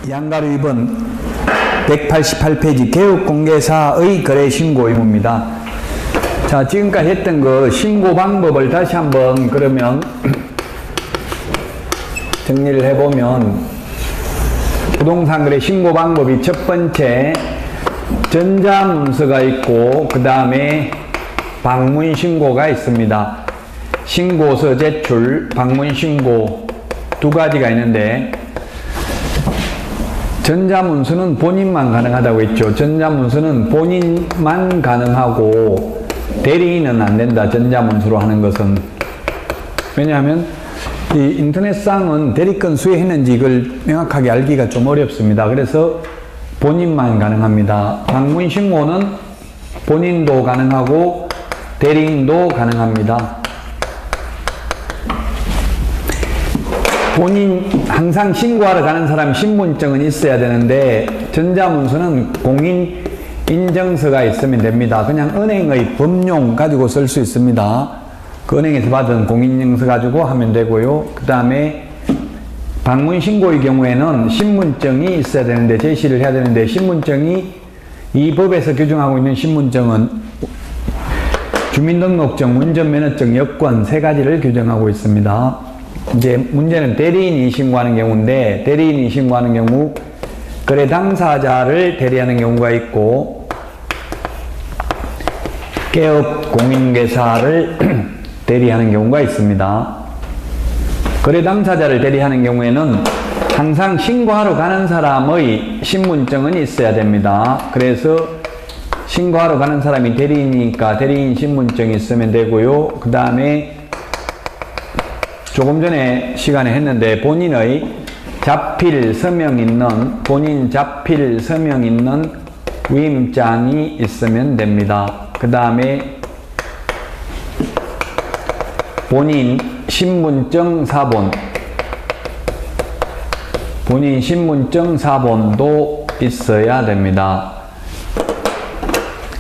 양가로 2번 188페이지 개업공개사의 거래신고 의무입니다. 자, 지금까지 했던 그 신고 방법을 다시 한번 그러면 정리를 해보면, 부동산 거래 신고 방법이 첫 번째 전자문서가 있고 그 다음에 방문신고가 있습니다. 신고서 제출, 방문신고 두 가지가 있는데, 전자문서는 본인만 가능하다고 했죠. 전자문서는 본인만 가능하고 대리인은 안 된다. 전자문서로 하는 것은. 왜냐하면 이 인터넷상은 대리권 수여했는지 이걸 명확하게 알기가 좀 어렵습니다. 그래서 본인만 가능합니다. 방문신고는 본인도 가능하고 대리인도 가능합니다. 본인 항상 신고하러 가는 사람 신분증은 있어야 되는데, 전자문서는 공인인증서가 있으면 됩니다. 그냥 은행의 법용 가지고 쓸 수 있습니다. 그 은행에서 받은 공인인증서 가지고 하면 되고요. 그 다음에 방문신고의 경우에는 신분증이 있어야 되는데, 제시를 해야 되는데, 신분증이 이 법에서 규정하고 있는 신분증은 주민등록증, 운전면허증, 여권 세 가지를 규정하고 있습니다. 이제 문제는 대리인이 신고하는 경우인데, 대리인이 신고하는 경우 거래 당사자를 대리하는 경우가 있고, 개업 공인중개사를 대리하는 경우가 있습니다. 거래 당사자를 대리하는 경우에는 항상 신고하러 가는 사람의 신분증은 있어야 됩니다. 그래서 신고하러 가는 사람이 대리인이니까 대리인 신분증이 있으면 되고요. 그 다음에 조금 전에 시간에 했는데, 본인의 자필 서명 있는, 본인 자필 서명 있는 위임장이 있으면 됩니다. 그 다음에 본인 신분증 사본, 본인 신분증 사본도 있어야 됩니다.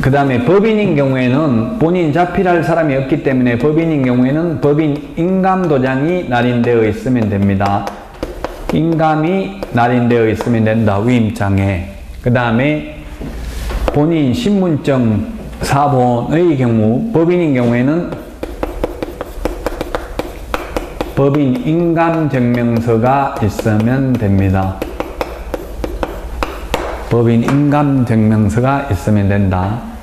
그 다음에 법인인 경우에는 본인 자필할 사람이 없기 때문에, 법인인 경우에는 법인 인감도장이 날인되어 있으면 됩니다. 인감이 날인되어 있으면 된다, 위임장에. 그 다음에 본인 신분증 사본의 경우, 법인인 경우에는 법인 인감증명서가 있으면 됩니다. 법인 인감증명서가 있으면 된다.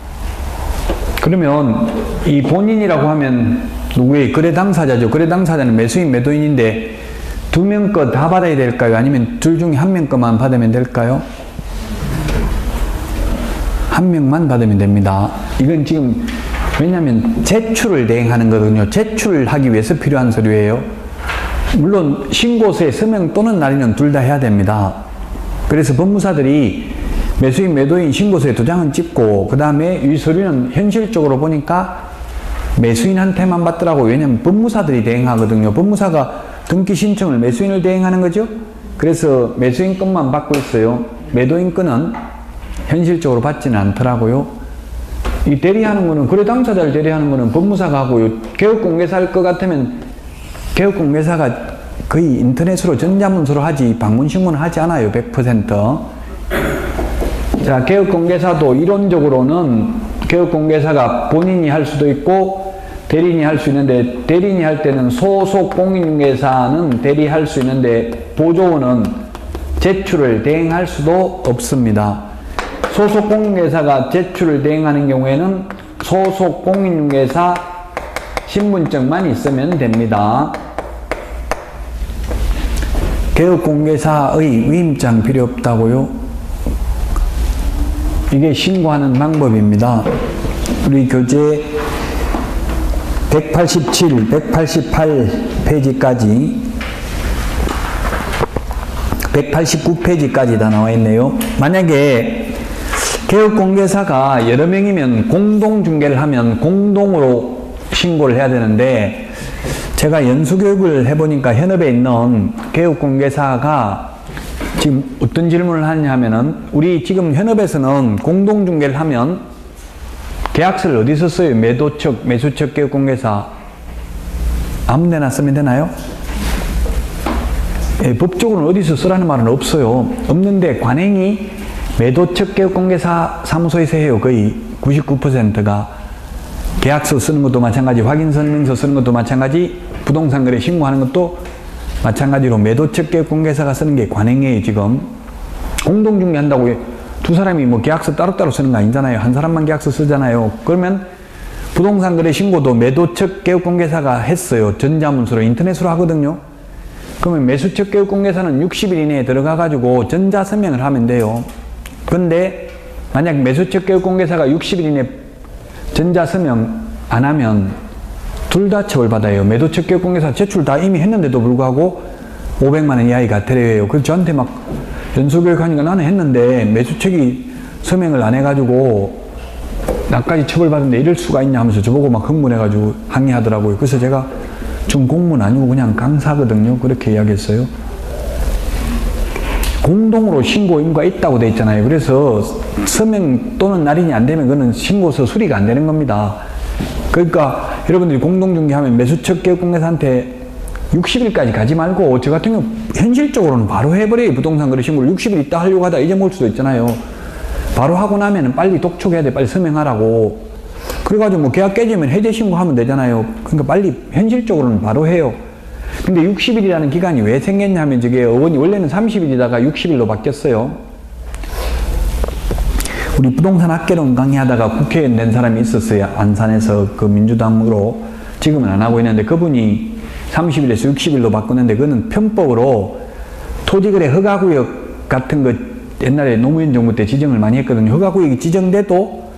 그러면 이 본인이라고 하면 누구의? 거래 당사자죠. 거래 당사자는 매수인, 매도인인데 두 명 거 다 받아야 될까요? 아니면 둘 중에 한 명 거만 받으면 될까요? 한 명만 받으면 됩니다. 이건 지금 왜냐하면 제출을 대행하는 거거든요. 제출하기 위해서 필요한 서류예요. 물론 신고서에 서명 또는 날인은 둘 다 해야 됩니다. 그래서 법무사들이 매수인, 매도인 신고서에 도장은 찍고, 그 다음에 이 서류는 현실적으로 보니까 매수인한테만 받더라고요. 왜냐하면 법무사들이 대행하거든요. 법무사가 등기 신청을 매수인을 대행하는 거죠. 그래서 매수인 것만 받고 있어요. 매도인 거는 현실적으로 받지는 않더라고요. 이 대리하는 거는, 거래 당사자를 대리하는 거는 법무사가 하고요. 개업공개사 할 것 같으면 개업공개사가 거의 인터넷으로 전자문서로 하지 방문신고는 하지 않아요. 100%. 자, 개업공개사도 이론적으로는 개업공개사가 본인이 할 수도 있고 대리인이 할 수 있는데, 대리인이 할 때는 소속 공인중개사는 대리할 수 있는데 보조원은 제출을 대행할 수도 없습니다. 소속 공인중개사가 제출을 대행하는 경우에는 소속 공인중개사 신분증만 있으면 됩니다. 개업공개사의 위임장 필요 없다고요? 이게 신고하는 방법입니다. 우리 교재 187, 188페이지까지 189페이지까지 다 나와 있네요. 만약에 개업공개사가 여러 명이면 공동중개를 하면 공동으로 신고를 해야 되는데, 제가 연수교육을 해보니까 현업에 있는 개업공개사가 지금 어떤 질문을 하냐 하면은, 우리 지금 현업에서는 공동중개를 하면 계약서를 어디서 써요? 매도측, 매수측 개업공개사 아무 데나 쓰면 되나요? 법적으로는 어디서 쓰라는 말은 없어요. 없는데 관행이 매도측 개업공개사 사무소에서 해요. 거의 99%가. 계약서 쓰는 것도 마찬가지, 확인설명서 쓰는 것도 마찬가지, 부동산 거래 신고하는 것도 마찬가지로 매도측 개업공개사가 쓰는 게 관행이에요. 지금 공동중개한다고 두 사람이 뭐 계약서 따로따로 쓰는 거 아니잖아요. 한 사람만 계약서 쓰잖아요. 그러면 부동산 거래 신고도 매도측 개업공개사가 했어요. 전자문서로 인터넷으로 하거든요. 그러면 매수측 개업공개사는 60일 이내에 들어가 가지고 전자서명을 하면 돼요. 근데 만약 매수측 개업공개사가 60일 이내 전자서명 안 하면 둘 다 처벌받아요. 매도측 개업공개사 제출 다 이미 했는데도 불구하고 500만 원 이하의 과태료예요. 그래서 저한테 막 연수교육하니까 나는 했는데 매수측이 서명을 안 해가지고 나까지 처벌받는데 이럴 수가 있냐 하면서 저보고 막 흥분해가지고 항의하더라고요. 그래서 제가 전 공무원 아니고 그냥 강사거든요. 그렇게 이야기했어요. 공동으로 신고 의무가 있다고 돼 있잖아요. 그래서 서명 또는 날인이 안 되면 그거는 신고서 수리가 안 되는 겁니다. 그러니까 여러분들이 공동중개하면 매수측 개업공개사한테 60일까지 가지 말고 저 같은 경우 현실적으로는 바로 해버려요. 부동산 거래 신고를 60일 있다 하려고 하다 잊어먹을 수도 있잖아요. 바로 하고 나면은 빨리 독촉해야 돼. 빨리 서명하라고. 그래가지고 뭐 계약 깨지면 해제 신고하면 되잖아요. 그러니까 빨리 현실적으로는 바로 해요. 근데 60일이라는 기간이 왜 생겼냐면 저게 어원이 원래는 30일이다가 60일로 바뀌었어요. 우리 부동산 학개론 강의하다가 국회의원 된 사람이 있었어요. 안산에서 그 민주당으로. 지금은 안 하고 있는데 그분이 30일에서 60일로 바꾸는데 그거는 편법으로 토지거래 허가구역 같은 거 옛날에 노무현 정부 때 지정을 많이 했거든요. 허가구역이 지정돼도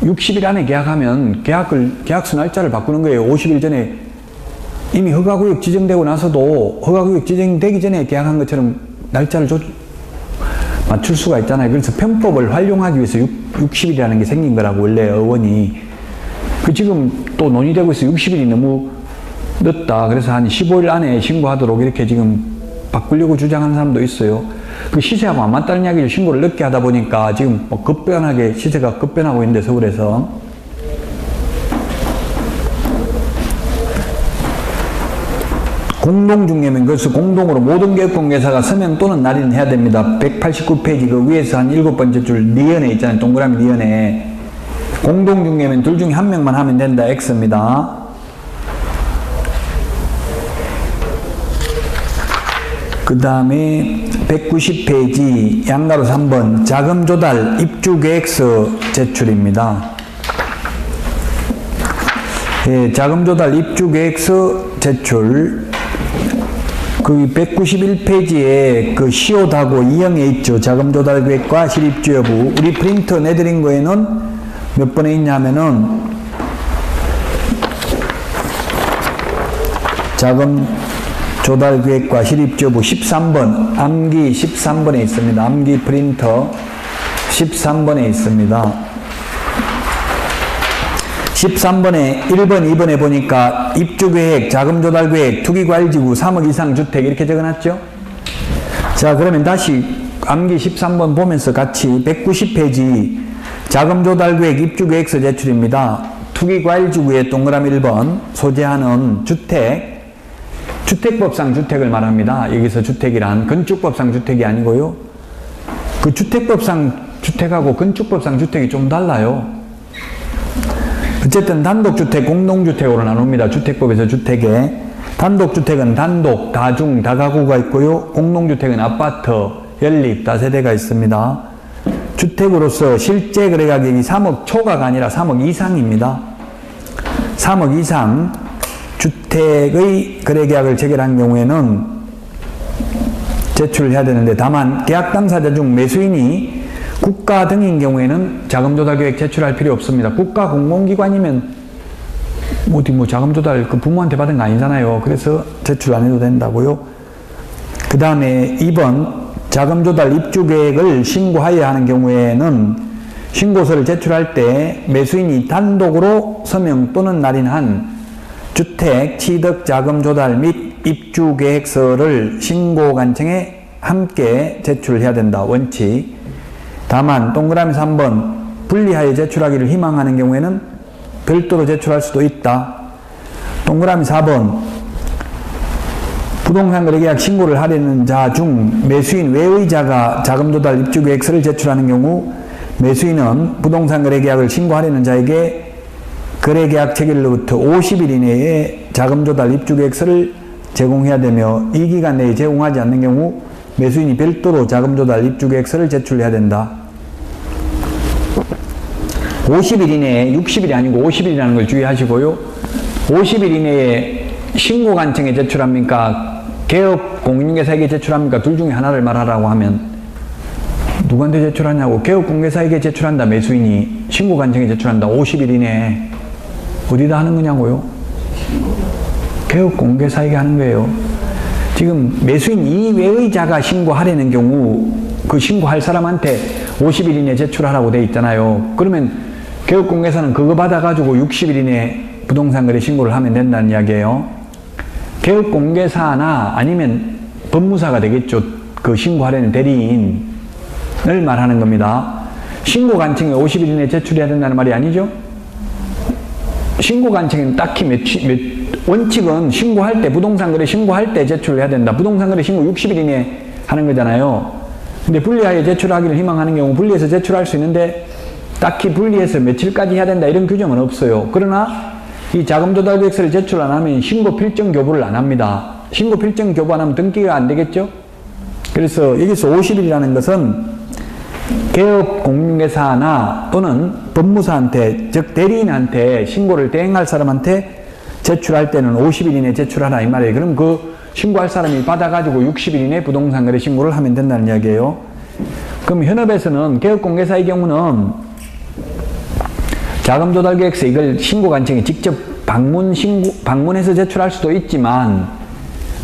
60일 안에 계약하면 계약서 날짜를 바꾸는 거예요. 50일 전에 이미 허가구역 지정되고 나서도 허가구역 지정되기 전에 계약한 것처럼 날짜를 맞출 수가 있잖아요. 그래서 편법을 활용하기 위해서 60일이라는 게 생긴 거라고 원래 어원이. 그 지금 또 논의되고 있어요. 60일이 너무 늦다. 그래서 한 15일 안에 신고하도록 이렇게 지금 바꾸려고 주장하는 사람도 있어요. 그 시세하고 안 맞다는 이야기를 신고를 늦게 하다 보니까 지금 뭐 급변하게 시세가 급변하고 있는데 서울에서. 공동중개면 그래서 공동으로 모든 개업공개사가 서명 또는 날인을 해야 됩니다. 189페이지 그 위에서 한 7번째 줄 니은에 있잖아요. 동그라미 니은에. 공동중개면 둘 중에 한 명만 하면 된다. X입니다. 그 다음에 190페이지 양가로 3번 자금조달 입주계획서 제출입니다. 예, 자금조달 입주계획서 제출. 그 191페이지에 그 시옷하고 2형에 있죠. 자금조달계획과 실입주 여부. 우리 프린터 내드린 거에는 몇 번에 있냐면은 자금조달계획과 실입주 여부 13번, 암기 13번에 있습니다. 암기 프린터 13번에 있습니다. 13번에 1번, 2번에 보니까 입주계획, 자금조달계획, 투기과일지구 3억 이상 주택 이렇게 적어놨죠? 자, 그러면 다시 암기 13번 보면서 같이 190페이지 자금조달계획 입주계획서 제출입니다. 투기과일지구의 동그라미 1번 소재하는 주택, 주택법상 주택을 말합니다. 여기서 주택이란 건축법상 주택이 아니고요. 그 주택법상 주택하고 건축법상 주택이 좀 달라요. 어쨌든 단독주택, 공동주택으로 나눕니다. 주택법에서 주택에. 단독주택은 단독, 다중, 다가구가 있고요. 공동주택은 아파트, 연립, 다세대가 있습니다. 주택으로서 실제 거래가격이 3억 초과가 아니라 3억 이상입니다. 3억 이상 주택의 거래계약을 체결한 경우에는 제출을 해야 되는데 다만 계약 당사자 중 매수인이 국가 등인 경우에는 자금조달계획 제출할 필요 없습니다. 국가 공공기관이면 어디 뭐 자금조달 그 부모한테 받은 거 아니잖아요. 그래서 제출 안 해도 된다고요. 그 다음에 2번 자금조달 입주계획을 신고하여야 하는 경우에는 신고서를 제출할 때 매수인이 단독으로 서명 또는 날인한 주택 취득 자금조달 및 입주계획서를 신고관청에 함께 제출해야 된다. 원칙. 다만 동그라미 3번 분리하여 제출하기를 희망하는 경우에는 별도로 제출할 수도 있다. 동그라미 4번 부동산 거래계약 신고를 하려는 자 중 매수인 외의 자가 자금조달 입주계획서를 제출하는 경우 매수인은 부동산 거래계약을 신고하려는 자에게 거래계약 체결로부터 50일 이내에 자금조달 입주계획서를 제공해야 되며 이 기간 내에 제공하지 않는 경우 매수인이 별도로 자금조달 입주계획서를 제출해야 된다. 50일 이내에 60일이 아니고 50일이라는 걸 주의하시고요. 50일 이내에 신고관청에 제출합니까? 개업공인중개사에게 제출합니까? 둘 중에 하나를 말하라고 하면 누구한테 제출하냐고. 개업공개사에게 제출한다. 매수인이 신고관청에 제출한다. 50일 이내에 어디다 하는 거냐고요? 개업공개사에게 하는 거예요. 지금 매수인 이외의 자가 신고하려는 경우 그 신고할 사람한테 50일 이내에 제출하라고 돼 있잖아요. 그러면 개업공개사는 그거 받아가지고 60일 이내에 부동산 거래 신고를 하면 된다는 이야기예요. 개업공개사나 아니면 법무사가 되겠죠. 그 신고하려는 대리인을 말하는 겁니다. 신고관청에 50일 이내에 제출해야 된다는 말이 아니죠. 신고관청에는 딱히 원칙은 신고할 때, 부동산 거래 신고할 때 제출을 해야 된다. 부동산 거래 신고 60일 이내에 하는 거잖아요. 근데 분리하여 제출하기를 희망하는 경우 분리해서 제출할 수 있는데 딱히 분리해서 며칠까지 해야 된다 이런 규정은 없어요. 그러나 이 자금조달계획서를 제출 안 하면 신고 필정 교부를 안 합니다. 신고 필정 교부 안 하면 등기가 안 되겠죠? 그래서 여기서 50일이라는 것은 개업공인중개사나 또는 법무사한테, 즉 대리인한테 신고를 대행할 사람한테 제출할 때는 50일 이내에 제출하라 이 말이에요. 그럼 그 신고할 사람이 받아가지고 60일 이내에 부동산 거래 신고를 하면 된다는 이야기예요. 그럼 현업에서는 개업공개사의 경우는 자금조달계획서 이걸 신고관청에 직접 방문해서 제출할 수도 있지만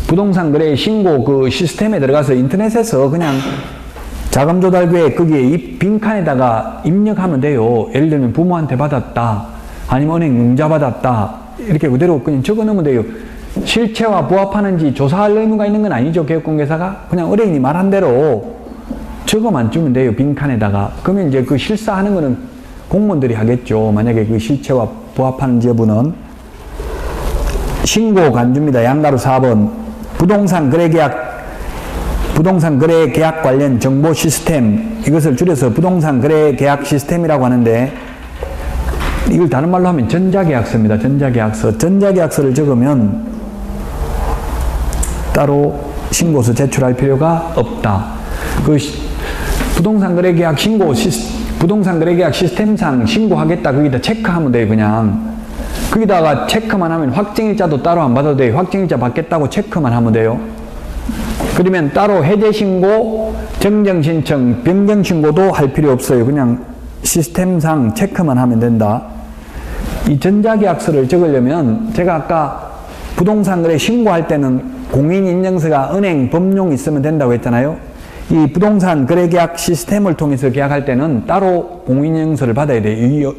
부동산 거래 신고 그 시스템에 들어가서 인터넷에서 그냥 자금조달계획 거기에 이 빈칸에다가 입력하면 돼요. 예를 들면 부모한테 받았다, 아니면 은행 융자 받았다, 이렇게 그대로 그냥 적어 놓으면 돼요. 실체와 부합하는지 조사할 의무가 있는 건 아니죠. 개업공개사가 그냥 의뢰인이 말한 대로 적어만 주면 돼요. 빈칸에다가. 그러면 이제 그 실사하는 거는 공무원들이 하겠죠. 만약에 그 실체와 부합하는지 여부는. 신고 간주입니다. 양가로 4번. 부동산 거래 계약 관련 정보 시스템, 이것을 줄여서 부동산 거래 계약 시스템이라고 하는데 이걸 다른 말로 하면 전자계약서입니다. 전자계약서. 전자계약서를 적으면 따로 신고서 제출할 필요가 없다. 그 부동산 거래 계약 부동산 거래 계약 시스템상 신고하겠다 거기다 체크하면 돼요. 그냥 거기다가 체크만 하면 확정일자도 따로 안 받아도 돼요. 확정일자 받겠다고 체크만 하면 돼요. 그러면 따로 해제신고, 정정신청, 변경신고도 할 필요 없어요. 그냥 시스템상 체크만 하면 된다. 이 전자계약서를 적으려면 제가 아까 부동산 거래 신고할 때는 공인인증서가 은행, 법용 있으면 된다고 했잖아요. 이 부동산 거래계약 시스템을 통해서 계약할 때는 따로 공인인증서를 받아야 돼요.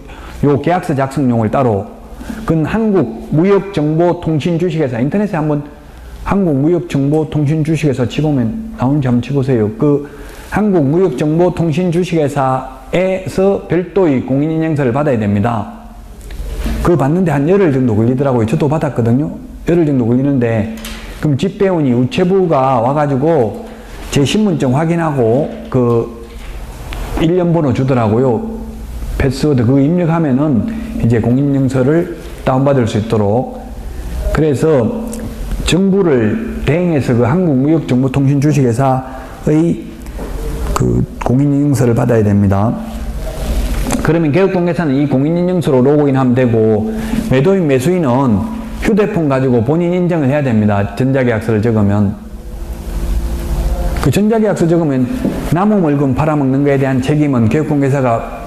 요 계약서 작성용을 따로. 그건 한국무역정보통신주식회사, 인터넷에 한번 한국무역정보통신주식회사 치보면 나오는지 한번 치보세요. 그 한국무역정보통신주식회사에서 별도의 공인인증서를 받아야 됩니다. 그거 받는데 한 열흘 정도 걸리더라고요. 저도 받았거든요. 열흘 정도 걸리는데, 그럼 집배원이 우체부가 와가지고 제 신분증 확인하고 그 1년 번호 주더라고요. 패스워드 그거 입력하면은 이제 공인인증서를 다운받을 수 있도록. 그래서 정부를 대행해서 그 한국무역정보통신주식회사의 그 공인인증서를 받아야 됩니다. 그러면 개업공개사는 이 공인인증서로 로그인하면 되고, 매도인 매수인은 휴대폰 가지고 본인 인증을 해야 됩니다. 전자계약서를 적으면. 그 전자계약서 적으면 나무물건 팔아먹는 것에 대한 책임은 개업공개사가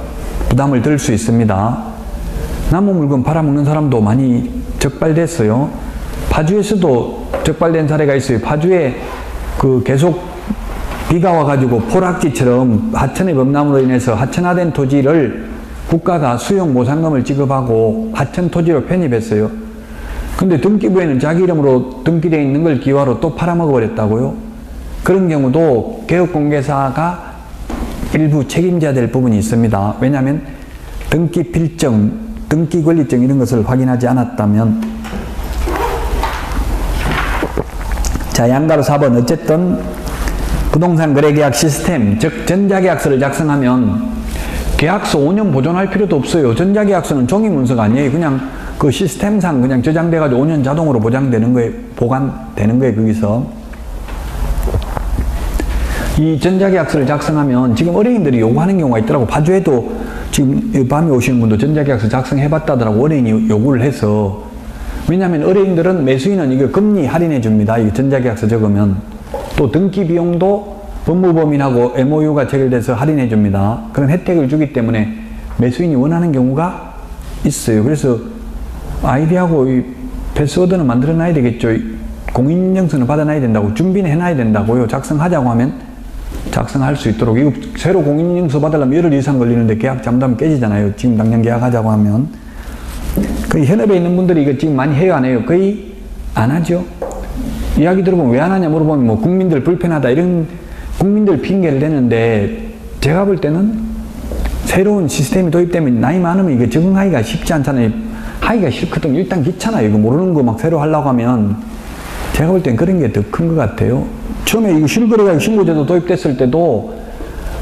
부담을 들 수 있습니다. 나무물건 팔아먹는 사람도 많이 적발됐어요. 파주에서도 적발된 사례가 있어요. 파주에 그 계속 비가 와가지고 포락지처럼 하천의 범람으로 인해서 하천화된 토지를 국가가 수용 보상금을 지급하고 하천 토지로 편입했어요. 근데 등기부에는 자기 이름으로 등기되어 있는 걸 기와로 또 팔아먹어 버렸다고요. 그런 경우도 개업공개사가 일부 책임져야 될 부분이 있습니다. 왜냐하면 등기 필정, 등기 권리증 이런 것을 확인하지 않았다면. 자, 자, 양가로 4번. 어쨌든 부동산 거래계약 시스템, 즉 전자계약서를 작성하면 계약서 5년 보존할 필요도 없어요. 전자계약서는 종이문서가 아니에요. 그냥 그 시스템상 그냥 저장돼가지고 5년 자동으로 보장되는 거예요. 보관되는 거예요. 거기서. 이 전자계약서를 작성하면 지금 어린이들이 요구하는 경우가 있더라고. 파주에도 지금 밤에 오시는 분도 전자계약서 작성해봤다더라고. 어린이 요구를 해서. 왜냐하면 어린이들은 매수인은 이거 금리 할인해 줍니다. 이거 전자계약서 적으면. 또 등기 비용도 법무법인하고 MOU가 체결돼서 할인해 줍니다. 그런 혜택을 주기 때문에 매수인이 원하는 경우가 있어요. 그래서 아이디하고 이 패스워드는 만들어 놔야 되겠죠. 공인인증서는 받아 놔야 된다고. 준비는 해놔야 된다고요. 작성하자고 하면 작성할 수 있도록. 이거 새로 공인인증서 받으려면 열흘 이상 걸리는데 계약 잠담 깨지잖아요. 지금 당장 계약하자고 하면. 거의 현업에 있는 분들이 이거 지금 많이 해요, 안 해요? 거의 안 하죠. 이야기 들어보면 왜 안 하냐 물어보면 뭐 국민들 불편하다 이런 국민들 핑계를 대는데, 제가 볼 때는 새로운 시스템이 도입되면 나이 많으면 이게 적응하기가 쉽지 않잖아요. 하기가 싫거든요. 일단 귀찮아요. 이거 모르는 거 막 새로 하려고 하면. 제가 볼 땐 그런 게 더 큰 것 같아요. 처음에 이거 실거래가격 신고제도 도입됐을 때도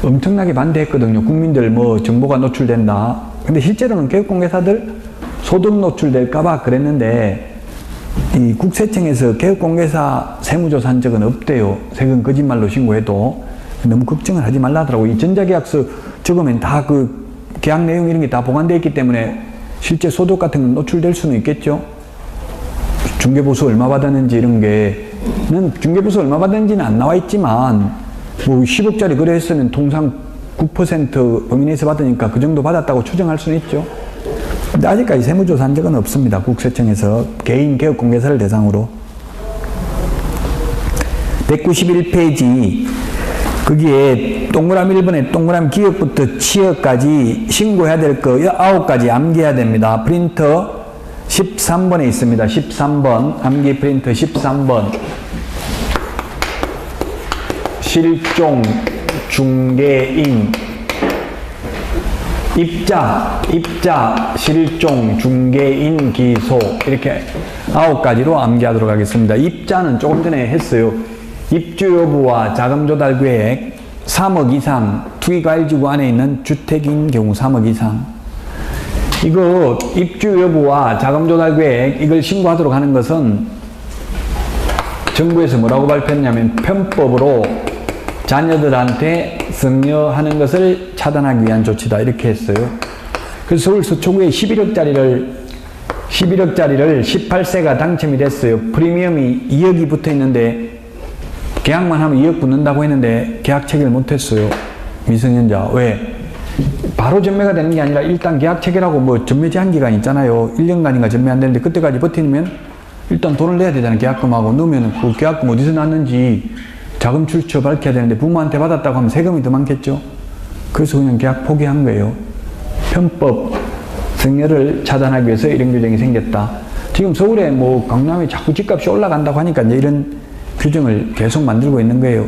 엄청나게 반대했거든요. 국민들 뭐 정보가 노출된다. 근데 실제로는 개업공개사들 소득 노출될까봐 그랬는데, 이 국세청에서 개업공개사 세무조사한 적은 없대요. 세금 거짓말로 신고해도. 너무 걱정을 하지 말라더라고. 이 전자계약서 적으면 다 그 계약 내용 이런 게 다 보관되어 있기 때문에 실제 소득 같은 건 노출될 수는 있겠죠. 중개보수 얼마 받았는지 이런 게는 중개보수 얼마 받았는지는 안 나와 있지만 뭐 10억짜리 거래했으면 통상 9% 범위내에서 받으니까 그 정도 받았다고 추정할 수는 있죠. 근데 아직까지 세무조사한 적은 없습니다. 국세청에서 개인 개업공개사를 대상으로. 191페이지 거기에 동그라미 1번에 동그라미 기업부터 취업까지 신고해야 될 거 9가지 암기해야 됩니다. 프린터 13번에 있습니다. 13번 암기 프린터 13번 실종, 중개인, 입자, 실종, 중개인, 기소 이렇게 9가지로 암기하도록 하겠습니다. 입자는 조금 전에 했어요. 입주 여부와 자금 조달 계획 3억 이상 투기과일지구 안에 있는 주택인 경우 3억 이상. 이거 입주 여부와 자금 조달 계획 이걸 신고하도록 하는 것은 정부에서 뭐라고 발표했냐면 편법으로 자녀들한테 승려하는 것을 차단하기 위한 조치다 이렇게 했어요. 그래서 서울 서초구에 11억짜리를 18세가 당첨이 됐어요. 프리미엄이 2억이 붙어 있는데 계약만 하면 2억 붙는다고 했는데 계약 체결 못했어요. 미성년자. 왜? 바로 전매가 되는 게 아니라 일단 계약 체결하고 뭐 전매 제한 기간 있잖아요. 1년간인가 전매 안 되는데 그때까지 버티면 일단 돈을 내야 되잖아요. 계약금하고. 넣으면 그 계약금 어디서 났는지 자금 출처 밝혀야 되는데 부모한테 받았다고 하면 세금이 더 많겠죠. 그래서 그냥 계약 포기한 거예요. 편법 승려를 차단하기 위해서 이런 규정이 생겼다. 지금 서울에 뭐 강남에 자꾸 집값이 올라간다고 하니까 이제 이런 규정을 계속 만들고 있는 거예요.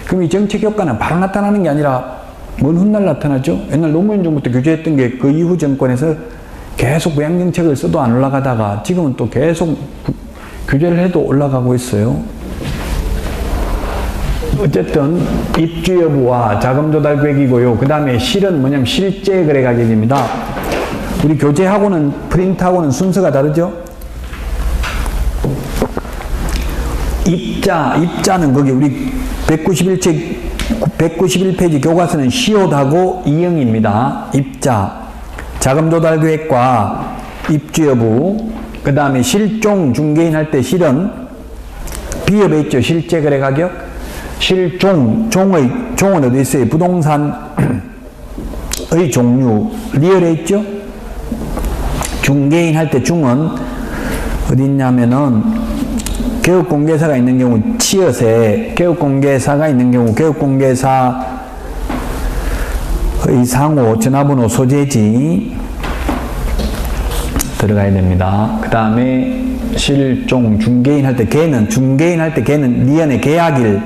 그럼 이 정책 효과는 바로 나타나는 게 아니라 먼 훗날 나타나죠. 옛날 노무현 정부 때 규제했던 게 그 이후 정권에서 계속 부양정책을 써도 안 올라가다가 지금은 또 계속 규제를 해도 올라가고 있어요. 어쨌든 입주 여부와 자금 조달 계획이고요. 그 다음에 실은 뭐냐면 실제 거래 가격입니다. 우리 교재하고는 프린트하고는 순서가 다르죠. 입자는 거기 우리 191페이지 교과서는 시옷하고 이형입니다. 입자, 자금 조달 계획과 입주 여부, 그 다음에 실종, 중개인 할 때 실은 비업에 있죠. 실제 거래 가격. 실종, 종은 어디 있어요? 부동산의 종류, 리얼에 있죠. 중개인 할 때 중은 어디 있냐면은 개업공개사가 있는 경우 치엿에 개업공개사가 있는 경우 개업공개사의 상호, 전화번호, 소재지 들어가야 됩니다. 그 다음에 실종, 중개인 할 때 중개인 할 때 개는 리언의 계약일,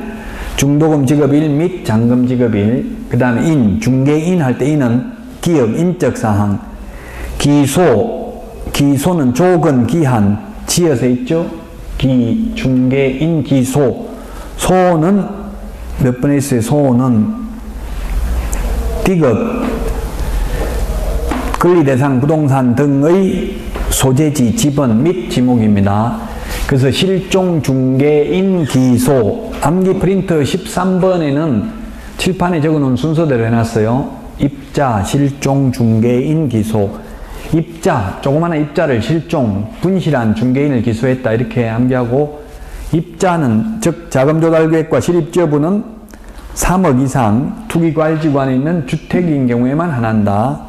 중도금 지급일 및 잔금 지급일. 그 다음에 중개인 할 때 인은 기업, 인적사항. 기소는 조건, 기한, 치엿에 있죠. 중개인, 기소. 소는 몇 번에 있어요? 소는 디귿, 권리대상 부동산 등의 소재지, 지번 및 지목입니다. 그래서 실종, 중개인, 기소, 암기 프린트 13번에는 칠판에 적어놓은 순서대로 해놨어요. 입자, 실종, 중개인, 기소. 입자, 조그마한 입자를 실종, 분실한 중개인을 기소했다 이렇게 암기하고, 입자는 즉 자금조달계획과 실입지여부는 3억 이상 투기과일지구안에 있는 주택인 경우에만 한한다.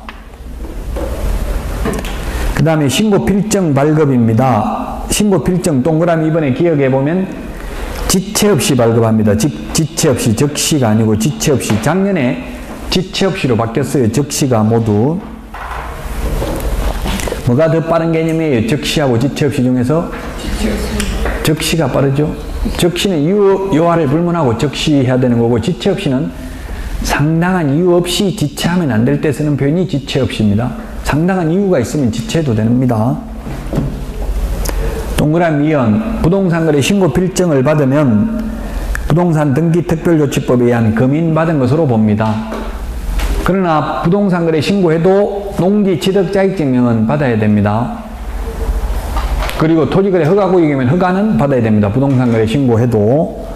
그 다음에 신고필증 발급입니다. 신고필증 동그라미 이번에 기억해보면 지체 없이 발급합니다. 지체 없이, 적시가 아니고 지체 없이. 작년에 지체 없이로 바뀌었어요. 적시가 모두. 뭐가 더 빠른 개념이에요? 적시하고 지체 없이 중에서? 적시가 빠르죠. 적시는 요하를 불문하고 적시해야 되는 거고, 지체 없이는 상당한 이유 없이 지체하면 안 될 때 쓰는 표현이 지체 없이입니다. 상당한 이유가 있으면 지체도 됩니다. 동그라미 2번, 부동산거래 신고필증을 받으면 부동산 등기특별조치법에 의한 금인받은 것으로 봅니다. 그러나 부동산거래 신고해도 농지취득자격증명은 받아야 됩니다. 그리고 토지거래 허가구역이면 허가는 받아야 됩니다. 부동산거래 신고해도.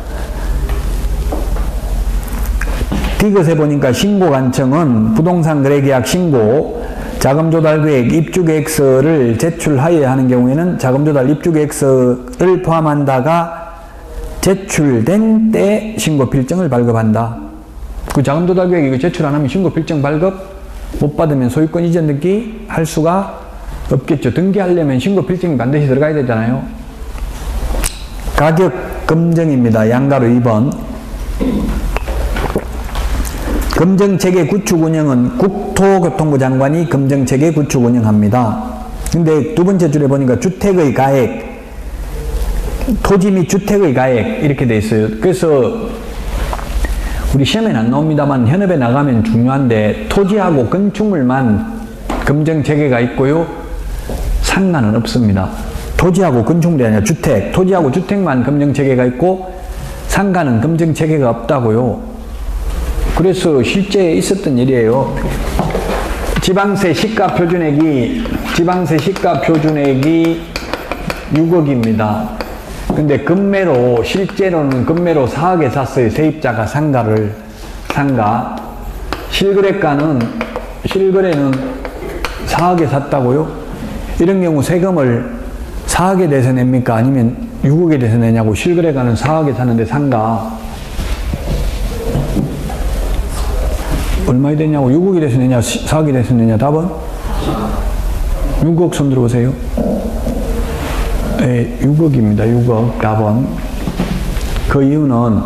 디귿에 보니까 신고관청은 부동산거래계약 신고, 자금조달계획, 입주계획서를 제출하여야 하는 경우에는 자금조달 입주계획서를 포함한다가 제출된 때 신고필증을 발급한다. 그 자금조달계획 이거 제출 안 하면 신고필증 발급 못 받으면 소유권 이전 등기 할 수가 없겠죠. 등기하려면 신고필증이 반드시 들어가야 되잖아요. 가격 검증입니다. 양가로 2번. 검증체계 구축 운영은 국토교통부 장관이 검증체계 구축 운영합니다. 근데 두 번째 줄에 보니까 주택의 가액, 토지 및 주택의 가액 이렇게 돼 있어요. 그래서 우리 시험에는 안 나옵니다만 현업에 나가면 중요한데, 토지하고 건축물만 검증체계가 있고요, 상가는 없습니다. 토지하고 건축물이 아니라 주택, 토지하고 주택만 검증체계가 있고 상가는 검증체계가 없다고요. 그래서 실제 있었던 일이에요. 지방세 시가 표준액이 6억입니다. 근데 금매로, 실제로는 금매로 4억에 샀어요. 세입자가 상가를. 실거래는 4억에 샀다고요? 이런 경우 세금을 4억에 대해서 냅니까? 아니면 6억에 대해서 내냐고. 실거래가는 4억에 샀는데 상가 얼마에 되냐고. 6억에 대해서 내냐 4억에 대해서 내냐. 답은? 6억 손 들어보세요. 네, 6억입니다. 6억 답은. 그 이유는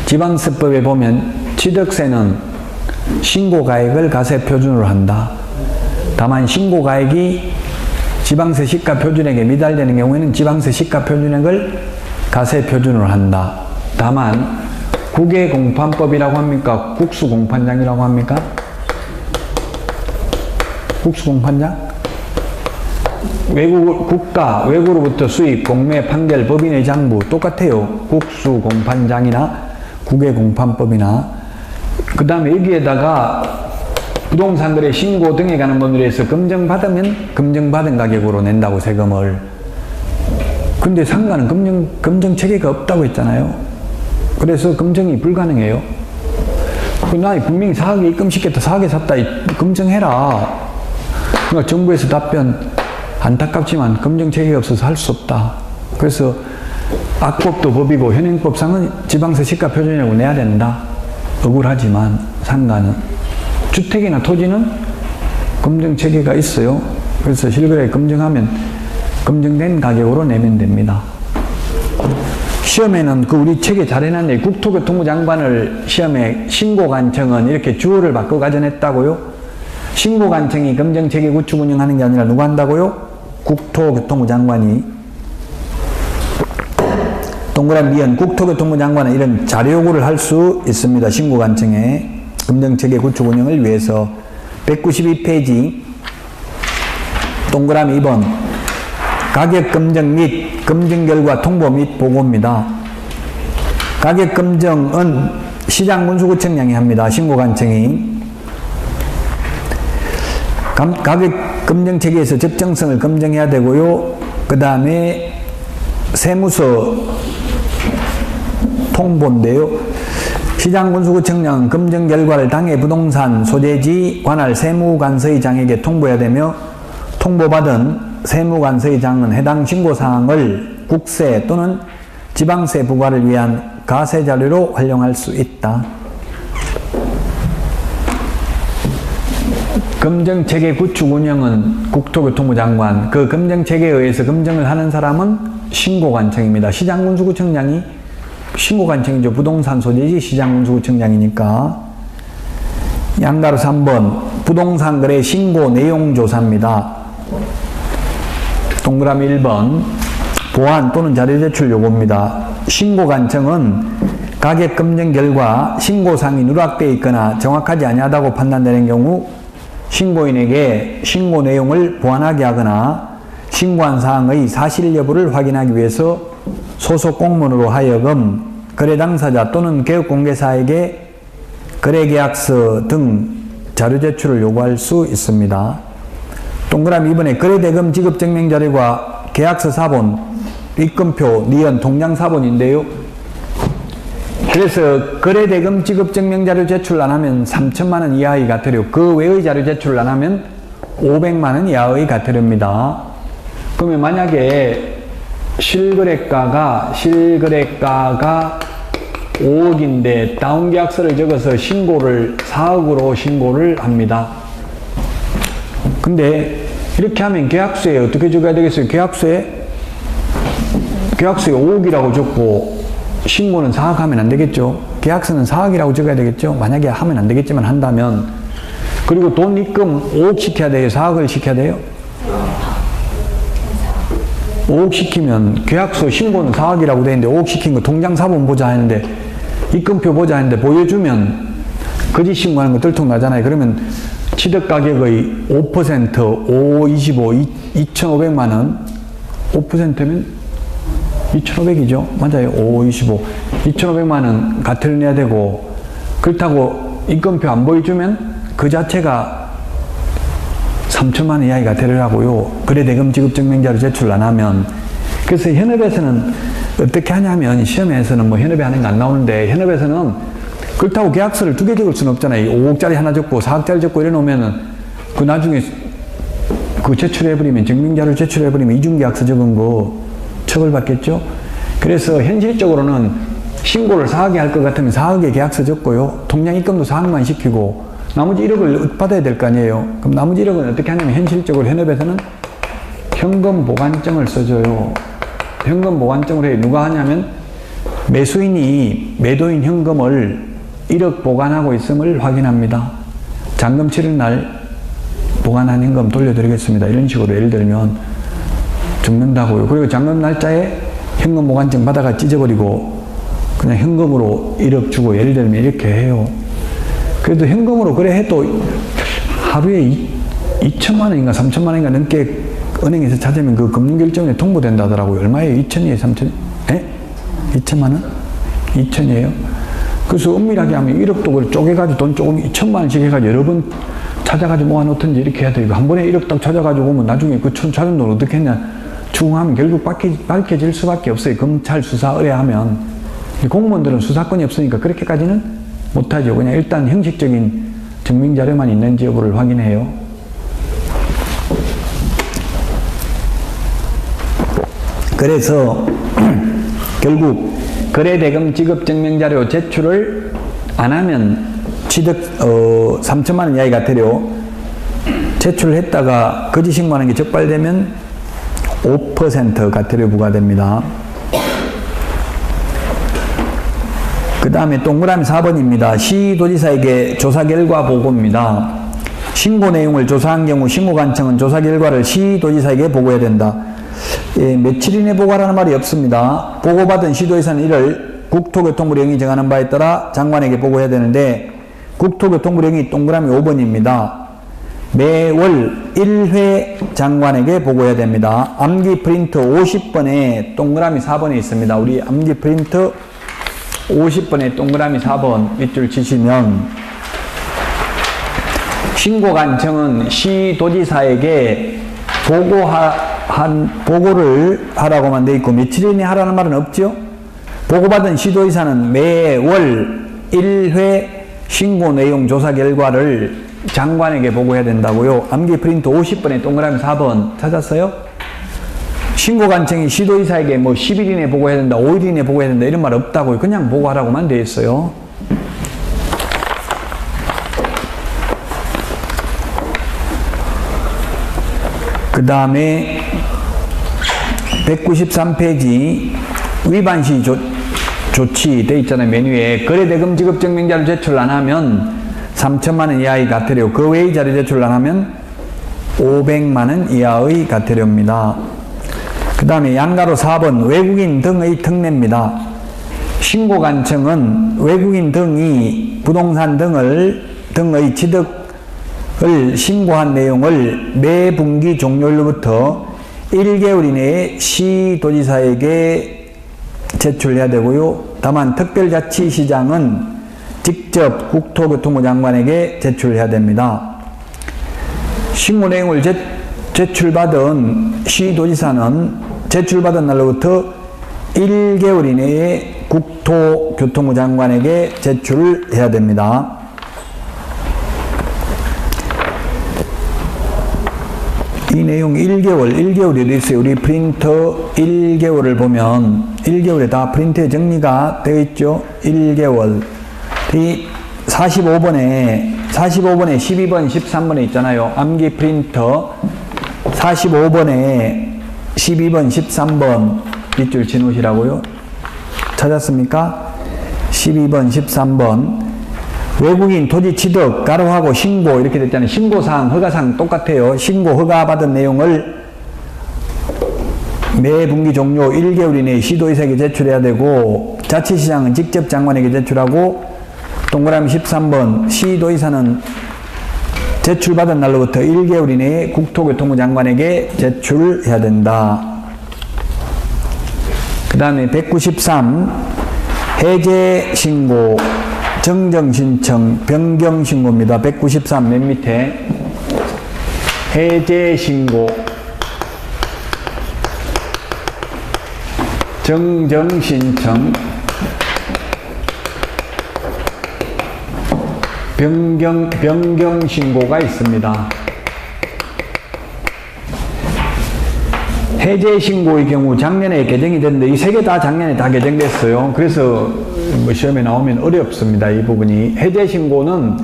지방세법에 보면 취득세는 신고가액을 가세표준으로 한다. 다만 신고가액이 지방세 시가표준액에 미달되는 경우에는 지방세 시가표준액을 가세표준으로 한다. 다만 국외공판법이라고 합니까? 국수공판장이라고 합니까? 국수공판장? 외국으로부터 수입, 공매, 판결, 법인의 장부 똑같아요. 국수공판장이나 국외공판법이나. 그 다음에 여기에다가 부동산거래 신고 등에 관한 법률에 의해서 검증받으면 검증받은 가격으로 낸다고, 세금을. 근데 상가는 검증체계가 없다고 했잖아요. 그래서 검증이 불가능해요. 나 분명히 4억에 입금시켰다, 4억에 샀다, 검증해라. 그러니까 정부에서 답변, 안타깝지만 검증체계가 없어서 할 수 없다. 그래서 악법도 법이고 현행법상은 지방세 시가표준이라고 내야 된다. 억울하지만 상가는. 주택이나 토지는 검증체계가 있어요. 그래서 실거래 검증하면 검증된 가격으로 내면 됩니다. 시험에는 우리 책에 잘 해놨네. 국토교통부 장관을 시험에 신고관청은 이렇게 주어를 바꿔 가져냈다고요. 신고관청이 검증체계 구축 운영하는 게 아니라 누가 한다고요? 국토교통부 장관이. 동그라미 미연, 국토교통부 장관은 이런 자료 요구를 할 수 있습니다. 신고관청에 검증체계 구축 운영을 위해서. 192페이지 동그라미 2번, 가격 검증 및 검증 결과 통보 및 보고입니다. 가격 검증은 시장군수구청장이 합니다. 신고관청이. 가격 검증 체계에서 적정성을 검증해야 되고요. 그 다음에 세무서 통보인데요. 시장군수구청장은 검증 결과를 당해 부동산 소재지 관할 세무관서의장에게 통보해야 되며, 통보받은 세무관서의장은 해당 신고사항을 국세 또는 지방세 부과를 위한 가세자료로 활용할 수 있다. 검증체계 구축 운영은 국토교통부 장관, 그 검증체계에 의해서 검증을 하는 사람은 신고관청입니다. 시장군수구청장이 신고관청이죠. 부동산 소재지 시장군수구청장이니까. 양가로 3번 부동산 거래 신고 내용 조사입니다. 동그라미 1번 보안 또는 자료 제출 요구입니다. 신고관청은 가격 검증 결과 신고사항이 누락되어 있거나 정확하지 아니하다고 판단되는 경우 신고인에게 신고 내용을 보완하게 하거나 신고한 사항의 사실 여부를 확인하기 위해서 소속 공무원으로 하여금 거래 당사자 또는 개업공개사에게 거래계약서 등 자료 제출을 요구할 수 있습니다. 동그라미 2번에 거래대금 지급증명자료과 계약서 사본, 입금표, 니은, 통장 사본인데요. 그래서 거래대금 지급증명자료 제출 안 하면 3천만 원 이하의 과태료, 그 외의 자료 제출 안 하면 500만 원 이하의 과태료입니다. 그러면 만약에 실거래가가 5억인데 다운계약서를 적어서 신고를 4억으로 신고를 합니다. 근데 이렇게 하면 계약서에 어떻게 적어야 되겠어요? 계약서에 5억이라고 적고 신고는 4억 하면 안 되겠죠? 계약서는 4억이라고 적어야 되겠죠? 만약에 하면 안 되겠지만 한다면. 그리고 돈 입금 5억 시켜야 돼요? 4억을 시켜야 돼요? 5억 시키면 계약서 신고는 4억이라고 되어 있는데 5억 시킨 거 통장 사본 보자 하는데 입금표 보자 하는데 보여주면 거짓 신고하는 거 들통나잖아요. 그러면 취득가격의 5%, 5, 25, 2,500만 원, 5%면 2,500이죠. 맞아요. 5, 25, 2,500만 원 과태료 내야 되고, 그렇다고 입금표 안 보여주면 그 자체가 3천만 원 이하의 과태료를 하고요. 거래대금 지급증명자료 제출 안 하면. 그래서 현업에서는 어떻게 하냐면, 시험에서는 뭐 현업에 하는 거 안 나오는데, 현업에서는 그렇다고 계약서를 2개 적을 수는 없잖아요. 5억짜리 하나 적고 4억짜리 적고 이래 놓으면은 그 나중에 그 제출해버리면, 증명자료 제출해버리면 이중계약서 적은 거 처벌받겠죠? 그래서 현실적으로는 신고를 4억에 할 것 같으면 4억에 계약서 적고요. 통장 입금도 4억만 시키고 나머지 1억을 받아야 될 거 아니에요. 그럼 나머지 1억은 어떻게 하냐면, 현실적으로 현업에서는 현금 보관증을 써줘요. 현금 보관증을 해요. 누가 하냐면 매수인이 매도인 현금을 1억 보관하고 있음을 확인합니다. 잔금 치를 날 보관한 현금 돌려드리겠습니다. 이런 식으로 예를 들면 적는다고요. 그리고 잔금 날짜에 현금 보관증 받아가 찢어버리고 그냥 현금으로 1억 주고 예를 들면 이렇게 해요. 그래도 현금으로 그래 해도 하루에 2천만 원인가 3천만 원인가 넘게 은행에서 찾으면 그 금융결정에 통보된다 하더라고요. 얼마예요? 2천이에요? 3천? 에? 2천만 원? 2천이에요? 그래서 은밀하게 하면 1억도 그걸 쪼개가지고 돈 조금 2천만 원씩 해가지고 여러 번 찾아가지고 모아놓든지 이렇게 해야 돼요. 한 번에 1억 딱 찾아가지고 오면 나중에 그 찾은 돈 어떻게 했냐 추궁하면 결국 밝혀질 수밖에 없어요. 검찰 수사 의뢰하면. 공무원들은 수사권이 없으니까 그렇게까지는 못하죠. 그냥 일단 형식적인 증명자료만 있는지 여부를 확인해요. 그래서 결국 거래대금 지급증명자료 제출을 안 하면 취득 3천만 원 이하의 과태료, 제출을 했다가 거짓 신고하는 게 적발되면 5% 과태료 부과됩니다. 그 다음에 동그라미 4번입니다. 시도지사에게 조사 결과 보고입니다. 신고 내용을 조사한 경우 신고관청은 조사 결과를 시도지사에게 보고해야 된다. 예, 며칠 이내 보고하라는 말이 없습니다. 보고받은 시도지사는 이를 국토교통부령이 정하는 바에 따라 장관에게 보고해야 되는데, 국토교통부령이 동그라미 5번입니다. 매월 1회 장관에게 보고해야 됩니다. 암기 프린트 50번에 동그라미 4번에 있습니다. 우리 암기 프린트 50번에 동그라미 4번 밑줄 치시면 신고관청은 시도지사에게 보고를 하라고만 돼 있고 며칠 이내에 하라는 말은 없죠. 보고받은 시도지사는 매월 1회 신고 내용 조사 결과를 장관에게 보고해야 된다고요. 암기 프린트 50번에 동그라미 4번 찾았어요? 신고관청이 시도지사에게 뭐 10일 이내에 보고해야 된다, 5일 이내에 보고해야 된다 이런 말 없다고요. 그냥 보고하라고만 돼 있어요. 그 다음에 193페이지 위반시 조치 돼 있잖아요. 메뉴에 거래대금 지급증명자를 제출 안 하면 3천만원 이하의 과태료, 그 외의 자료 제출 안 하면 500만원 이하의 과태료입니다. 그 다음에 양가로 4번 외국인 등의 특례입니다. 신고관청은 외국인 등이 부동산 등의 취득을 신고한 내용을 매 분기 종료일로부터 1개월 이내에 시도지사에게 제출해야 되고요. 다만 특별자치시장은 직접 국토교통부 장관에게 제출해야 됩니다. 신고 내용을 제출받은 시도지사는 제출받은 날로부터 1개월 이내에 국토교통부 장관에게 제출해야 됩니다. 이 내용 1개월이 어디 있어요? 우리 프린터 1개월을 보면 1개월에 다 프린트에 정리가 되어 있죠? 1개월. 이 45번에 12번, 13번에 있잖아요. 암기 프린터 45번에 12번, 13번 밑줄 치놓으시라고요. 찾았습니까? 12번, 13번. 외국인 토지 취득, 가로하고 신고 이렇게 됐잖아요. 신고사항, 허가사항 똑같아요. 신고, 허가 받은 내용을 매 분기 종료 1개월 이내에 시도지사에게 제출해야 되고 자치시장은 직접 장관에게 제출하고 동그라미 13번 시도지사는 제출받은 날로부터 1개월 이내에 국토교통부 장관에게 제출해야 된다. 그 다음에 193 해제신고 정정신청 변경신고입니다. 193 맨 밑에 해제신고 정정신청 변경신고가 있습니다. 해제신고의 경우 작년에 개정이 됐는데 이 세 개 다 작년에 다 개정됐어요. 그래서 뭐 시험에 나오면 어렵습니다. 이 부분이. 해제신고는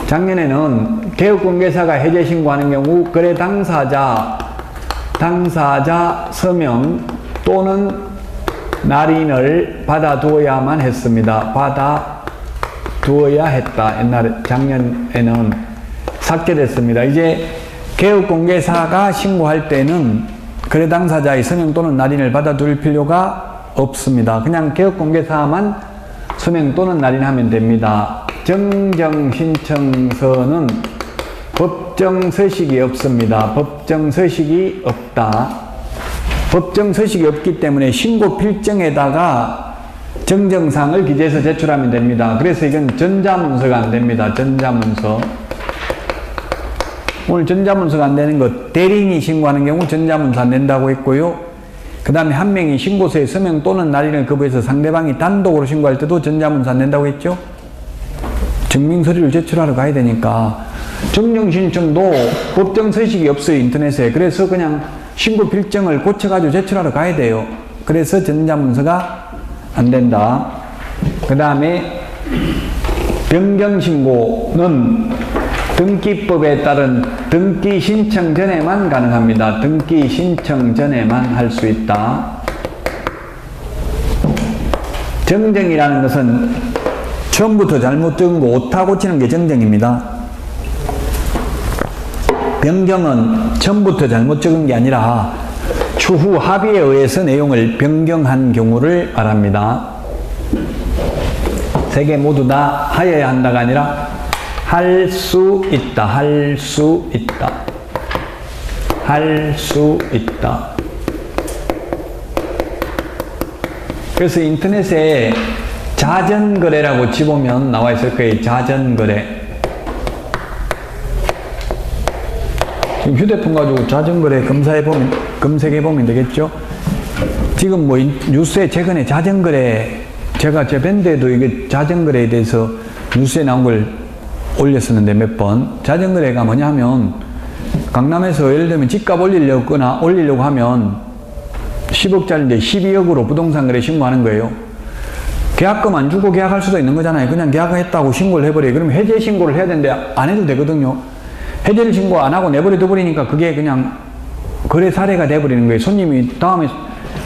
작년에는 개업공개사가 해제신고하는 경우 거래 당사자 서명 또는 날인을 받아두어야만 했습니다. 받아두어야 했다. 옛날에 작년에는 삭제됐습니다. 이제 개업공개사가 신고할 때는 거래 당사자의 서명 또는 날인을 받아둘 필요가 없습니다. 그냥 개업공개사만 서명 또는 날인하면 됩니다. 정정신청서는 법정서식이 없습니다. 법정서식이 없다. 법정서식이 없기 때문에 신고필정에다가 정정사항을 기재해서 제출하면 됩니다. 그래서 이건 전자문서가 안 됩니다. 전자문서. 오늘 전자문서가 안 되는 것, 대리인이 신고하는 경우 전자문서 안 된다고 했고요. 그 다음에 한 명이 신고서에 서명 또는 날인을 거부해서 상대방이 단독으로 신고할 때도 전자문서 안 된다고 했죠. 증명서류를 제출하러 가야 되니까. 정정신청도 법정서식이 없어요. 인터넷에. 그래서 그냥 신고필정을 고쳐가지고 제출하러 가야 돼요. 그래서 전자문서가 안 된다. 그 다음에 변경신고는 등기법에 따른 등기 신청 전에만 가능합니다. 등기 신청 전에만 할 수 있다. 정정이라는 것은 처음부터 잘못 적은 거 오타 고치는 게 정정입니다. 변경은 처음부터 잘못 적은 게 아니라 추후 합의에 의해서 내용을 변경한 경우를 말합니다. 세 개 모두 다 하여야 한다가 아니라 할 수 있다. 할 수 있다. 할 수 있다. 그래서 인터넷에 자전거래라고 치보면 나와 있을 거예요. 자전거래. 지금 휴대폰 가지고 자전거래 검색해보면 되겠죠? 지금 뭐 뉴스에 최근에 자전거래, 제가 제 밴드에도 이게 자전거래에 대해서 뉴스에 나온 걸 올렸었는데 몇 번. 자전거래가 뭐냐 하면 강남에서 예를 들면 집값 올리려고 하면 10억짜리인데 12억으로 부동산 거래 신고하는 거예요. 계약금 안 주고 계약할 수도 있는 거잖아요. 그냥 계약했다고 신고를 해버려요. 그러면 해제 신고를 해야 되는데 안 해도 되거든요. 해제를 신고 안 하고 내버려둬버리니까 그게 그냥 거래 사례가 돼버리는 거예요. 손님이 다음에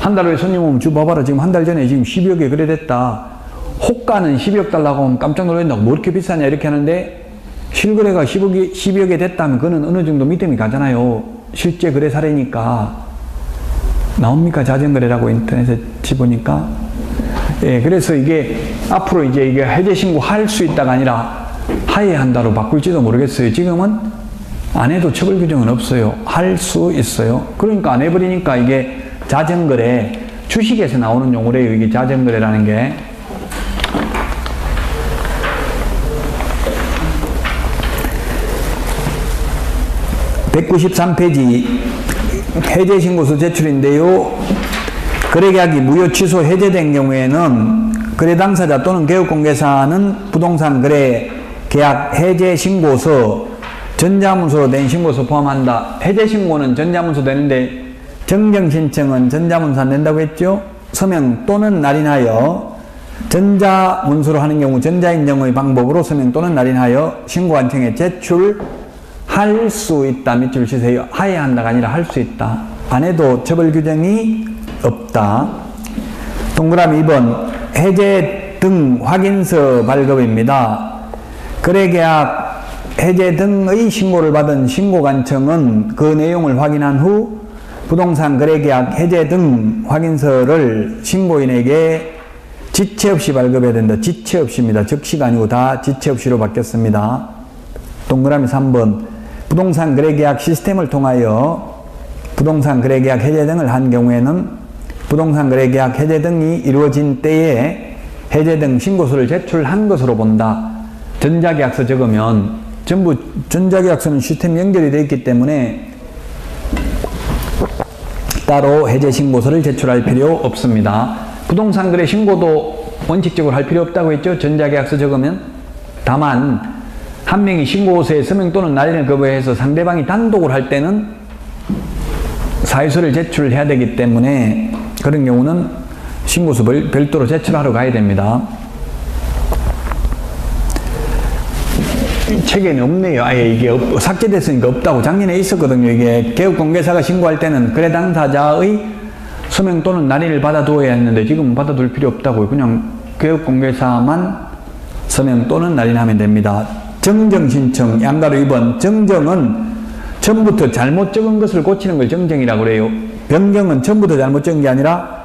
한 달 후에 손님 오면 봐봐라 지금 한 달 전에 지금 12억에 거래됐다. 호가는 12억 달라고 하면 깜짝 놀란다고 뭐 이렇게 비싸냐 이렇게 하는데 실거래가 12억에 됐다면 그거는 어느 정도 믿음이 가잖아요. 실제 거래 사례니까. 나옵니까? 자전거래라고 인터넷에 치보니까. 예, 그래서 이게 앞으로 이제 이게 해제 신고할 수 있다가 아니라 하해한다로 바꿀지도 모르겠어요. 지금은 안 해도 처벌 규정은 없어요. 할 수 있어요. 그러니까 안 해버리니까 이게 자전거래, 주식에서 나오는 용어래요. 이게 자전거래라는 게. (193페이지) 해제신고서 제출인데요. 거래계약이 무효 취소 해제된 경우에는 거래 당사자 또는 개업공개사는 부동산 거래 계약 해제신고서 전자문서로 된 신고서 포함한다. 해제신고는 전자문서 되는데 정정신청은 전자문서 안 된다고 했죠? 서명 또는 날인하여 전자문서로 하는 경우 전자인정의 방법으로 서명 또는 날인하여 신고관청에 제출할 수 있다. 밑줄 치세요. 하해한다가 아니라 할 수 있다. 안 해도 처벌 규정이 없다. 동그라미 2번 해제 등 확인서 발급입니다. 거래계약 해제 등의 신고를 받은 신고관청은 그 내용을 확인한 후 부동산 거래계약 해제 등 확인서를 신고인에게 지체 없이 발급해야 된다. 지체 없이입니다. 즉시가 아니고 다 지체 없이로 바뀌었습니다. 동그라미 3번 부동산 거래계약 시스템을 통하여 부동산 거래계약 해제 등을 한 경우에는 부동산 거래계약 해제 등이 이루어진 때에 해제 등 신고서를 제출한 것으로 본다. 전자계약서 적으면 전부 전자계약서는 시스템 연결이 되어 있기 때문에 따로 해제 신고서를 제출할 필요 없습니다. 부동산 거래 신고도 원칙적으로 할 필요 없다고 했죠. 전자계약서 적으면. 다만 한 명이 신고서에 서명 또는 날인을 거부해서 상대방이 단독으로 할 때는 사유서를 제출해야 되기 때문에 그런 경우는 신고서를 별도로 제출하러 가야 됩니다. 책에는 없네요. 아예 이게 삭제됐으니까 없다고. 작년에 있었거든요. 이게 개업공개사가 신고할 때는 거래 당사자의 서명 또는 날인을 받아두어야 했는데 지금 받아둘 필요 없다고요. 그냥 개업공개사만 서명 또는 날인하면 됩니다. 정정신청 양가로 2번 정정은 처음부터 잘못 적은 것을 고치는 걸 정정이라고 그래요. 변경은 처음부터 잘못 적은 게 아니라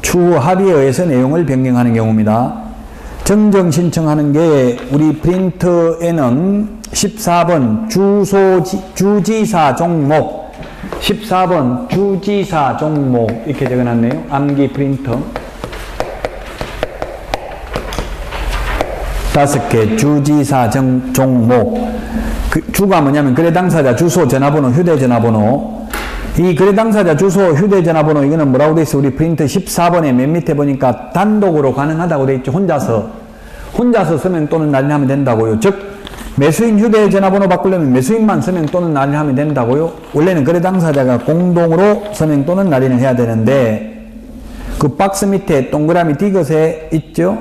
추후 합의에 의해서 내용을 변경하는 경우입니다. 정정 신청하는 게 우리 프린터에는 14번 주지사 종목 14번 주지사 종목 이렇게 적어놨네요. 암기 프린터 5개 주지사 종목 주가 뭐냐면 거래 당사자 주소 전화번호 휴대전화번호 이 거래 당사자 주소 휴대전화번호 이거는 뭐라고 돼 있어? 우리 프린터 14번에 맨 밑에 보니까 단독으로 가능하다고 돼 있죠. 혼자서 서명 또는 날인하면 된다고요. 즉 매수인 휴대전화번호 바꾸려면 매수인만 서명 또는 날인하면 된다고요. 원래는 거래 당사자가 공동으로 서명 또는 날인을 해야 되는데 그 박스 밑에 동그라미 디귿에 있죠.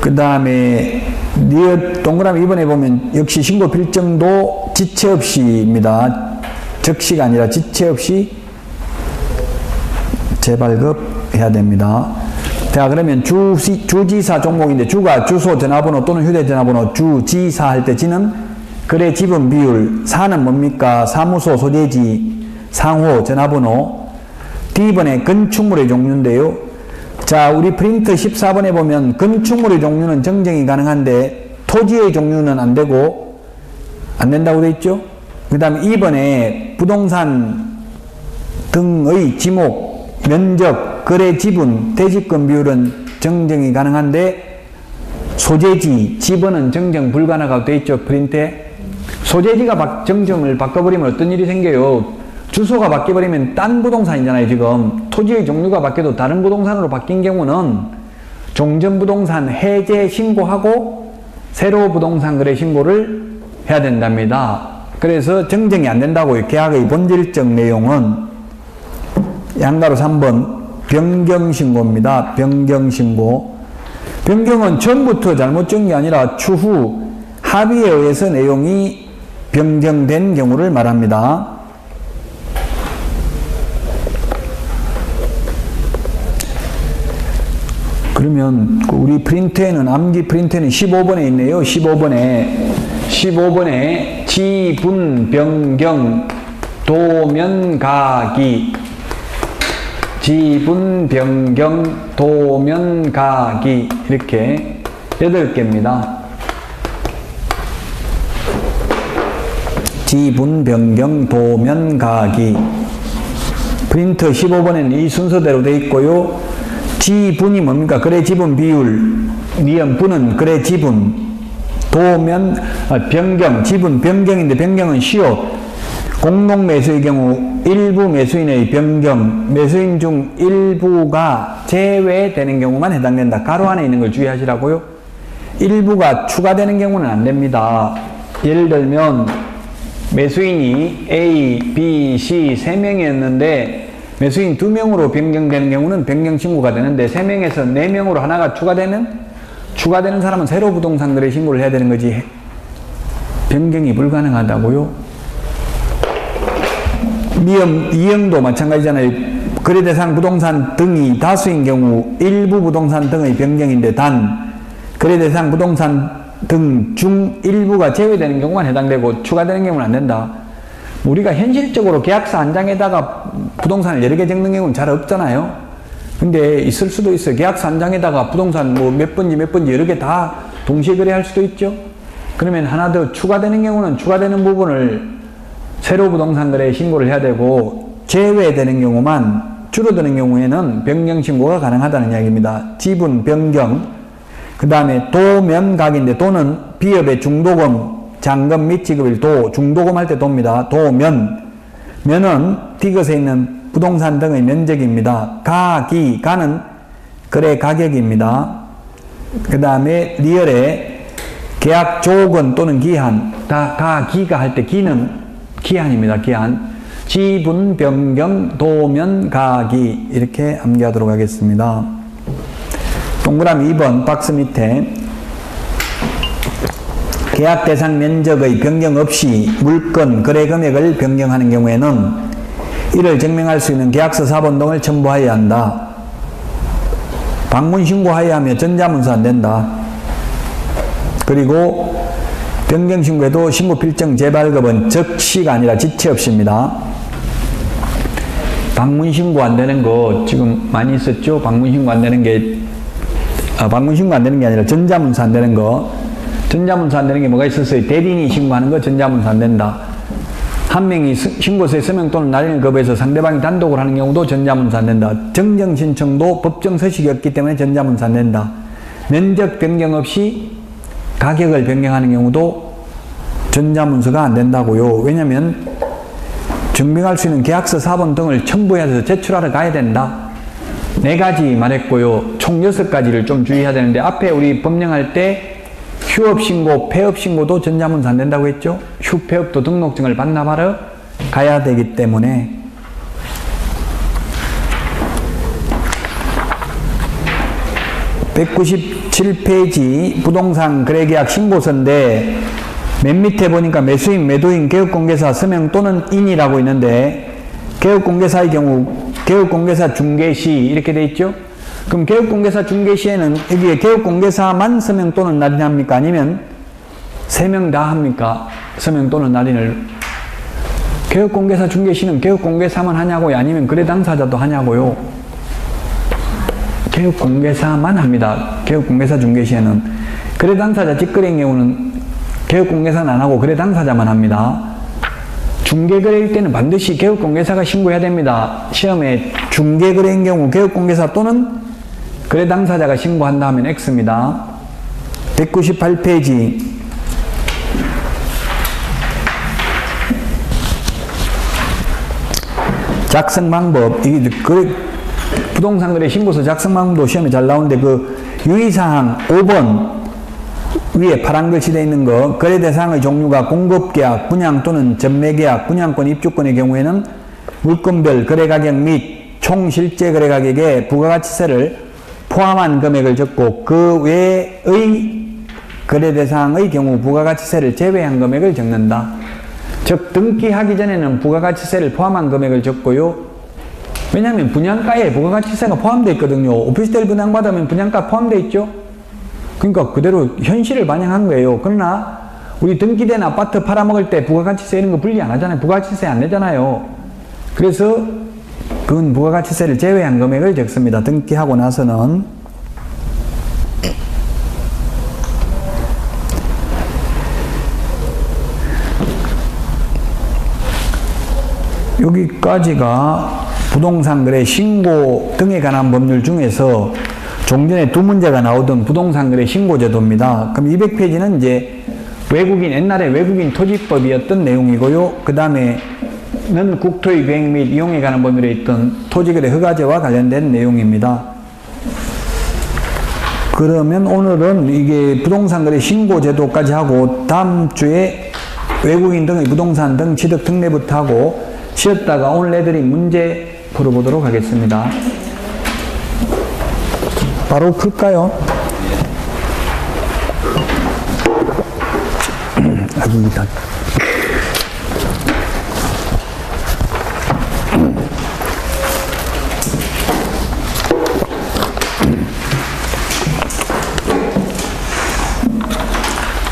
그 다음에 동그라미 2번에 보면 역시 신고 필정도 지체 없이입니다. 즉시가 아니라 지체 없이 재발급해야 됩니다. 자, 그러면 주지사 종목인데 주가 주소 전화번호 또는 휴대전화번호 주지사 할 때 지는 거래 지분 비율 사는 뭡니까? 사무소 소재지 상호 전화번호 D번에 건축물의 종류인데요. 자, 우리 프린터 14번에 보면 건축물의 종류는 정정이 가능한데 토지의 종류는 안 되고 안 된다고 되어 있죠. 그 다음에 2번에 부동산 등의 지목 면적, 거래 지분, 대지권 비율은 정정이 가능한데 소재지, 지번은 정정 불가능하다고 되어 있죠. 프린트에. 소재지가 정정을 바꿔버리면 어떤 일이 생겨요? 주소가 바뀌어버리면 딴 부동산이잖아요. 지금 토지의 종류가 바뀌어도 다른 부동산으로 바뀐 경우는 종전부동산 해제 신고하고 새로 부동산 거래 신고를 해야 된답니다. 그래서 정정이 안 된다고요. 계약의 본질적 내용은 양가로 3번 변경신고입니다. 변경신고. 변경은 처음부터 잘못 적은 게 아니라 추후 합의에 의해서 내용이 변경된 경우를 말합니다. 그러면 우리 프린트에는 암기 프린트에는 15번에 있네요. 15번에 지분 변경 도면 가기 지분 변경 도면 가기 이렇게 8개입니다. 지분 변경 도면 가기 프린트 15번에는 이 순서대로 되어 있고요. 지분이 뭡니까? 거래 지분 비율 니은 분은 거래 지분 도면 변경 지분 변경인데 변경은 시효 공동 매수의 경우 일부 매수인의 변경 매수인 중 일부가 제외되는 경우만 해당된다. 가로 안에 있는 걸 주의하시라고요. 일부가 추가되는 경우는 안 됩니다. 예를 들면 매수인이 A, B, C 3명이었는데 매수인 2명으로 변경되는 경우는 변경 신고가 되는데 3명에서 4명으로 하나가 추가되는 사람은 새로 부동산 거래 신고를 해야 되는 거지 변경이 불가능하다고요. 이형도 마찬가지잖아요. 거래대상 부동산 등이 다수인 경우 일부 부동산 등의 변경인데 단 거래대상 부동산 등 중 일부가 제외되는 경우만 해당되고 추가되는 경우는 안 된다. 우리가 현실적으로 계약서 한 장에다가 부동산을 여러 개 적는 경우는 잘 없잖아요. 근데 있을 수도 있어요. 계약서 한 장에다가 부동산 뭐 몇 번지 여러 개 다 동시에 거래할 수도 있죠. 그러면 하나 더 추가되는 경우는 추가되는 부분을 새로 부동산 거래에 신고를 해야 되고 제외되는 경우만 줄어드는 경우에는 변경 신고가 가능하다는 이야기입니다. 지분 변경 그 다음에 도면각인데 도는 비업의 중도금 잔금 및 지급일 도 중도금 할 때 도입니다. 도면 면은 디귿에 있는 부동산 등의 면적입니다. 가는 거래 가격입니다. 그 다음에 리얼에 계약 조건 또는 기한 가기가 할 때 기는 기한입니다. 기한 지분 변경 도면 가기 이렇게 암기하도록 하겠습니다. 동그라미 2번 박스 밑에 계약 대상 면적의 변경 없이 물건 거래 금액을 변경하는 경우에는 이를 증명할 수 있는 계약서 사본 등을 첨부하여야 한다. 방문 신고하여야 하며 전자문서 안 된다. 그리고 변경 신고에도 신고 필정 재발급은 즉시가 아니라 지체 없이입니다. 방문 신고 안 되는 거 지금 많이 있었죠? 방문 신고 안 되는 게 아니라 전자문서 안 되는 거. 전자문서 안 되는 게 뭐가 있었어요? 대리인이 신고하는 거 전자문서 안 된다. 한 명이 신고서에 서명 또는 날인을 거부해서 상대방이 단독으로 하는 경우도 전자문서 안 된다. 정정 신청도 법정 서식이 없기 때문에 전자문서 안 된다. 면적 변경 없이 가격을 변경하는 경우도 전자문서가 안 된다고요. 왜냐하면 증명할 수 있는 계약서 사본 등을 첨부해서 제출하러 가야 된다. 4가지 말했고요. 총 6가지를 좀 주의해야 되는데 앞에 우리 법령할 때 휴업신고, 폐업신고도 전자문서 안 된다고 했죠? 휴폐업도 등록증을 반납하러 가야 되기 때문에 197페이지 부동산 거래계약 신고서인데 맨 밑에 보니까 매수인, 매도인, 개업공개사, 서명 또는 인이라고 있는데 개업공개사의 경우 개업공개사 중개시 이렇게 돼 있죠? 그럼 개업공개사 중개시에는 여기에 개업공개사만 서명 또는 날인합니까? 아니면 3명 다 합니까? 서명 또는 날인을. 개업공개사 중개시는 개업공개사만 하냐고요? 아니면 거래 당사자도 하냐고요? 개업공개사만 합니다. 개업공개사 중개시에는. 거래 당사자 직거래인 경우는 개업공개사는 안 하고 거래 당사자만 합니다. 중개거래일 때는 반드시 개업공개사가 신고해야 됩니다. 시험에 중개거래인 경우 개업공개사 또는 거래 당사자가 신고한다 하면 X입니다. 198페이지 작성 방법. 이게 부동산 거래 신고서 작성 방법도 시험에 잘 나오는데 그 유의사항 5번 위에 파란 글씨 되어 있는 거, 거래 대상의 종류가 공급계약, 분양 또는 전매계약, 분양권, 입주권의 경우에는 물건별 거래가격 및 총 실제 거래가격에 부가가치세를 포함한 금액을 적고 그 외의 거래 대상의 경우 부가가치세를 제외한 금액을 적는다. 즉 등기하기 전에는 부가가치세를 포함한 금액을 적고요. 왜냐하면 분양가에 부가가치세가 포함되어 있거든요. 오피스텔 분양받으면 분양가 포함되어 있죠. 그러니까 그대로 현실을 반영한 거예요. 그러나 우리 등기된 아파트 팔아먹을 때 부가가치세 이런 거 분리 안 하잖아요. 부가가치세 안 내잖아요. 그래서 그건 부가가치세를 제외한 금액을 적습니다. 등기하고 나서는. 여기까지가 부동산 거래 신고 등에 관한 법률 중에서 종전에 두 문제가 나오던 부동산 거래 신고 제도입니다. 그럼 200페이지는 이제 옛날에 외국인 토지법이었던 내용이고요. 그 다음에는 국토의 계획 및 이용에 관한 법률에 있던 토지거래 허가제와 관련된 내용입니다. 그러면 오늘은 이게 부동산 거래 신고 제도까지 하고 다음 주에 외국인 등의 부동산 등 취득 특례부터 하고 쉬었다가 오늘 내드린 문제 풀어보도록 하겠습니다. 바로 풀까요? 아이고, 일단.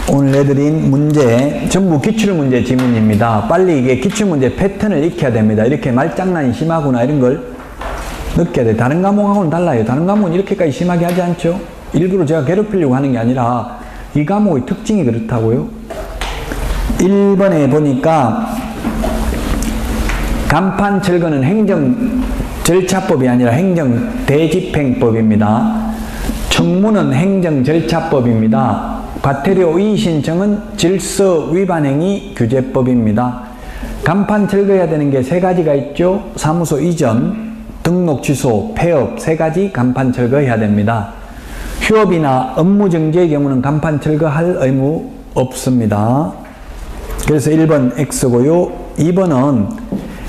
오늘 내드린 문제 전부 기출문제 지문입니다. 빨리 이게 기출문제 패턴을 익혀야 됩니다. 이렇게 말장난이 심하구나 이런 걸 느껴야 돼. 다른 과목하고는 달라요. 다른 과목은 이렇게까지 심하게 하지 않죠. 일부러 제가 괴롭히려고 하는 게 아니라 이 과목의 특징이 그렇다고요. 1번에 보니까 간판 철거는 행정 절차법이 아니라 행정 대집행법입니다. 청무는 행정 절차법입니다. 과태료 이의신청은 질서 위반행위 규제법입니다. 간판 철거해야 되는 게 세 가지가 있죠. 사무소 이전, 등록 취소, 폐업 세 가지 간판 철거해야 됩니다. 휴업이나 업무 정지의 경우는 간판 철거할 의무 없습니다. 그래서 1번 X고요. 2번은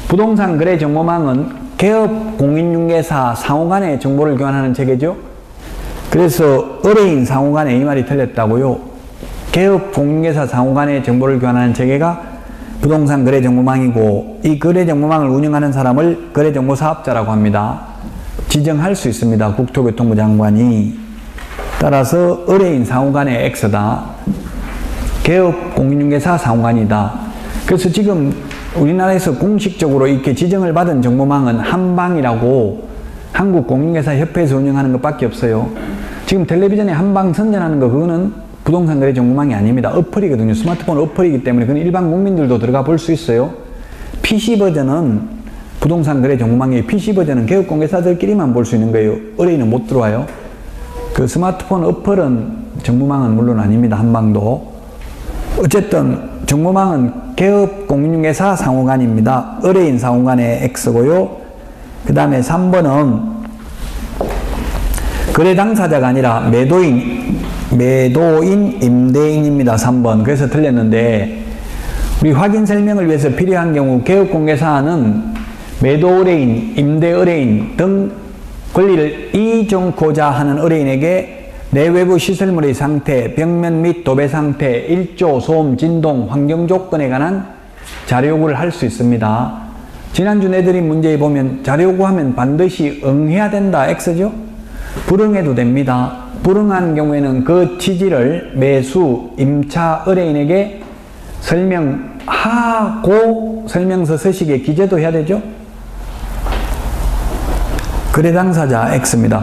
부동산 거래 정보망은 개업 공인중개사 상호 간의 정보를 교환하는 체계죠. 그래서 의뢰인 상호 간에 이 말이 틀렸다고요. 개업 공인중개사 상호 간의 정보를 교환하는 체계가 부동산 거래 정보망이고 이 거래 정보망을 운영하는 사람을 거래정보 사업자라고 합니다. 지정할 수 있습니다. 국토교통부 장관이. 따라서 의뢰인 상호 간의 X다. 개업 공인중개사 상호 간이다. 그래서 지금 우리나라에서 공식적으로 이렇게 지정을 받은 정보망은 한방이라고 한국공인중개사협회에서 운영하는 것밖에 없어요. 지금 텔레비전에 한방 선전하는 거 그거는 부동산 거래 정보망이 아닙니다. 어플이거든요. 스마트폰 어플이기 때문에 그건 일반 국민들도 들어가 볼 수 있어요. PC 버전은 부동산 거래 정보망이에요. PC 버전은 개업공개사들끼리만 볼 수 있는 거예요. 의뢰인은 못 들어와요. 그 스마트폰 어플은 정보망은 물론 아닙니다. 한방도. 어쨌든 정보망은 개업공인중개사 상호간입니다. 의뢰인 상호간의 X고요. 그 다음에 3번은 거래 당사자가 아니라 매도인, 임대인입니다. 3번. 그래서 틀렸는데 우리 확인 설명을 위해서 필요한 경우 개업공개사는 매도 의뢰인, 임대 의뢰인 등 권리를 이정코자 하는 의뢰인에게 내외부 시설물의 상태, 벽면 및 도배 상태, 일조, 소음, 진동, 환경 조건에 관한 자료 요구를 할 수 있습니다. 지난주 내드린 문제에 보면 자료 요구하면 반드시 응해야 된다. X죠? 불응해도 됩니다. 불응한 경우에는 그 취지를 매수, 임차 의뢰인에게 설명하고 설명서 서식에 기재도 해야 되죠? 거래 당사자 X입니다.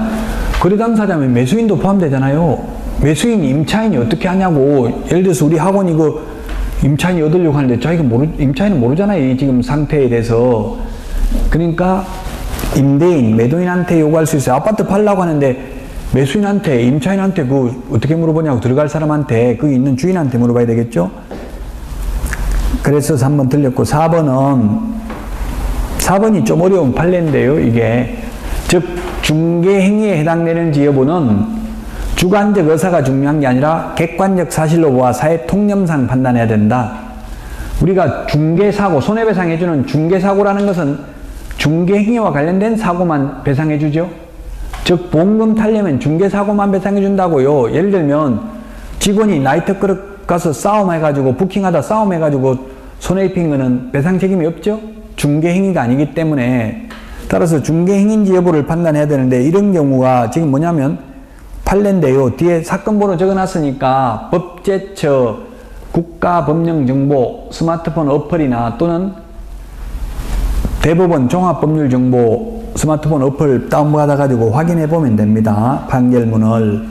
거래 당사자면 매수인도 포함되잖아요. 매수인, 임차인이 어떻게 하냐고. 예를 들어서 우리 학원 이거 임차인이 얻으려고 하는데 임차인은 모르잖아요. 이 지금 상태에 대해서. 그러니까 임대인, 매도인한테 요구할 수 있어요. 아파트 팔려고 하는데 매수인한테, 임차인한테 어떻게 물어보냐고, 들어갈 사람한테, 거기 있는 주인한테 물어봐야 되겠죠? 그래서 3번 틀렸고, 4번이 좀 어려운 판례인데요, 이게. 즉, 중개행위에 해당되는지 여부는 주관적 의사가 중요한 게 아니라 객관적 사실로 보아 사회 통념상 판단해야 된다. 우리가 중개사고, 손해배상해주는 중개사고라는 것은 중개행위와 관련된 사고만 배상해주죠. 즉, 보험금 타려면 중개사고만 배상해준다고요. 예를 들면 직원이 나이트클럽 가서 싸움해가지고, 부킹하다 싸움해가지고 손해 입힌 거는 배상 책임이 없죠. 중개행위가 아니기 때문에. 따라서 중개행위인지 여부를 판단해야 되는데, 이런 경우가 지금 뭐냐면 판례인데요. 뒤에 사건 번호 적어놨으니까 법제처, 국가법령정보, 스마트폰 어플이나 또는 대법원 종합법률정보 스마트폰 어플 다운받아가지고 확인해 보면 됩니다. 판결문을.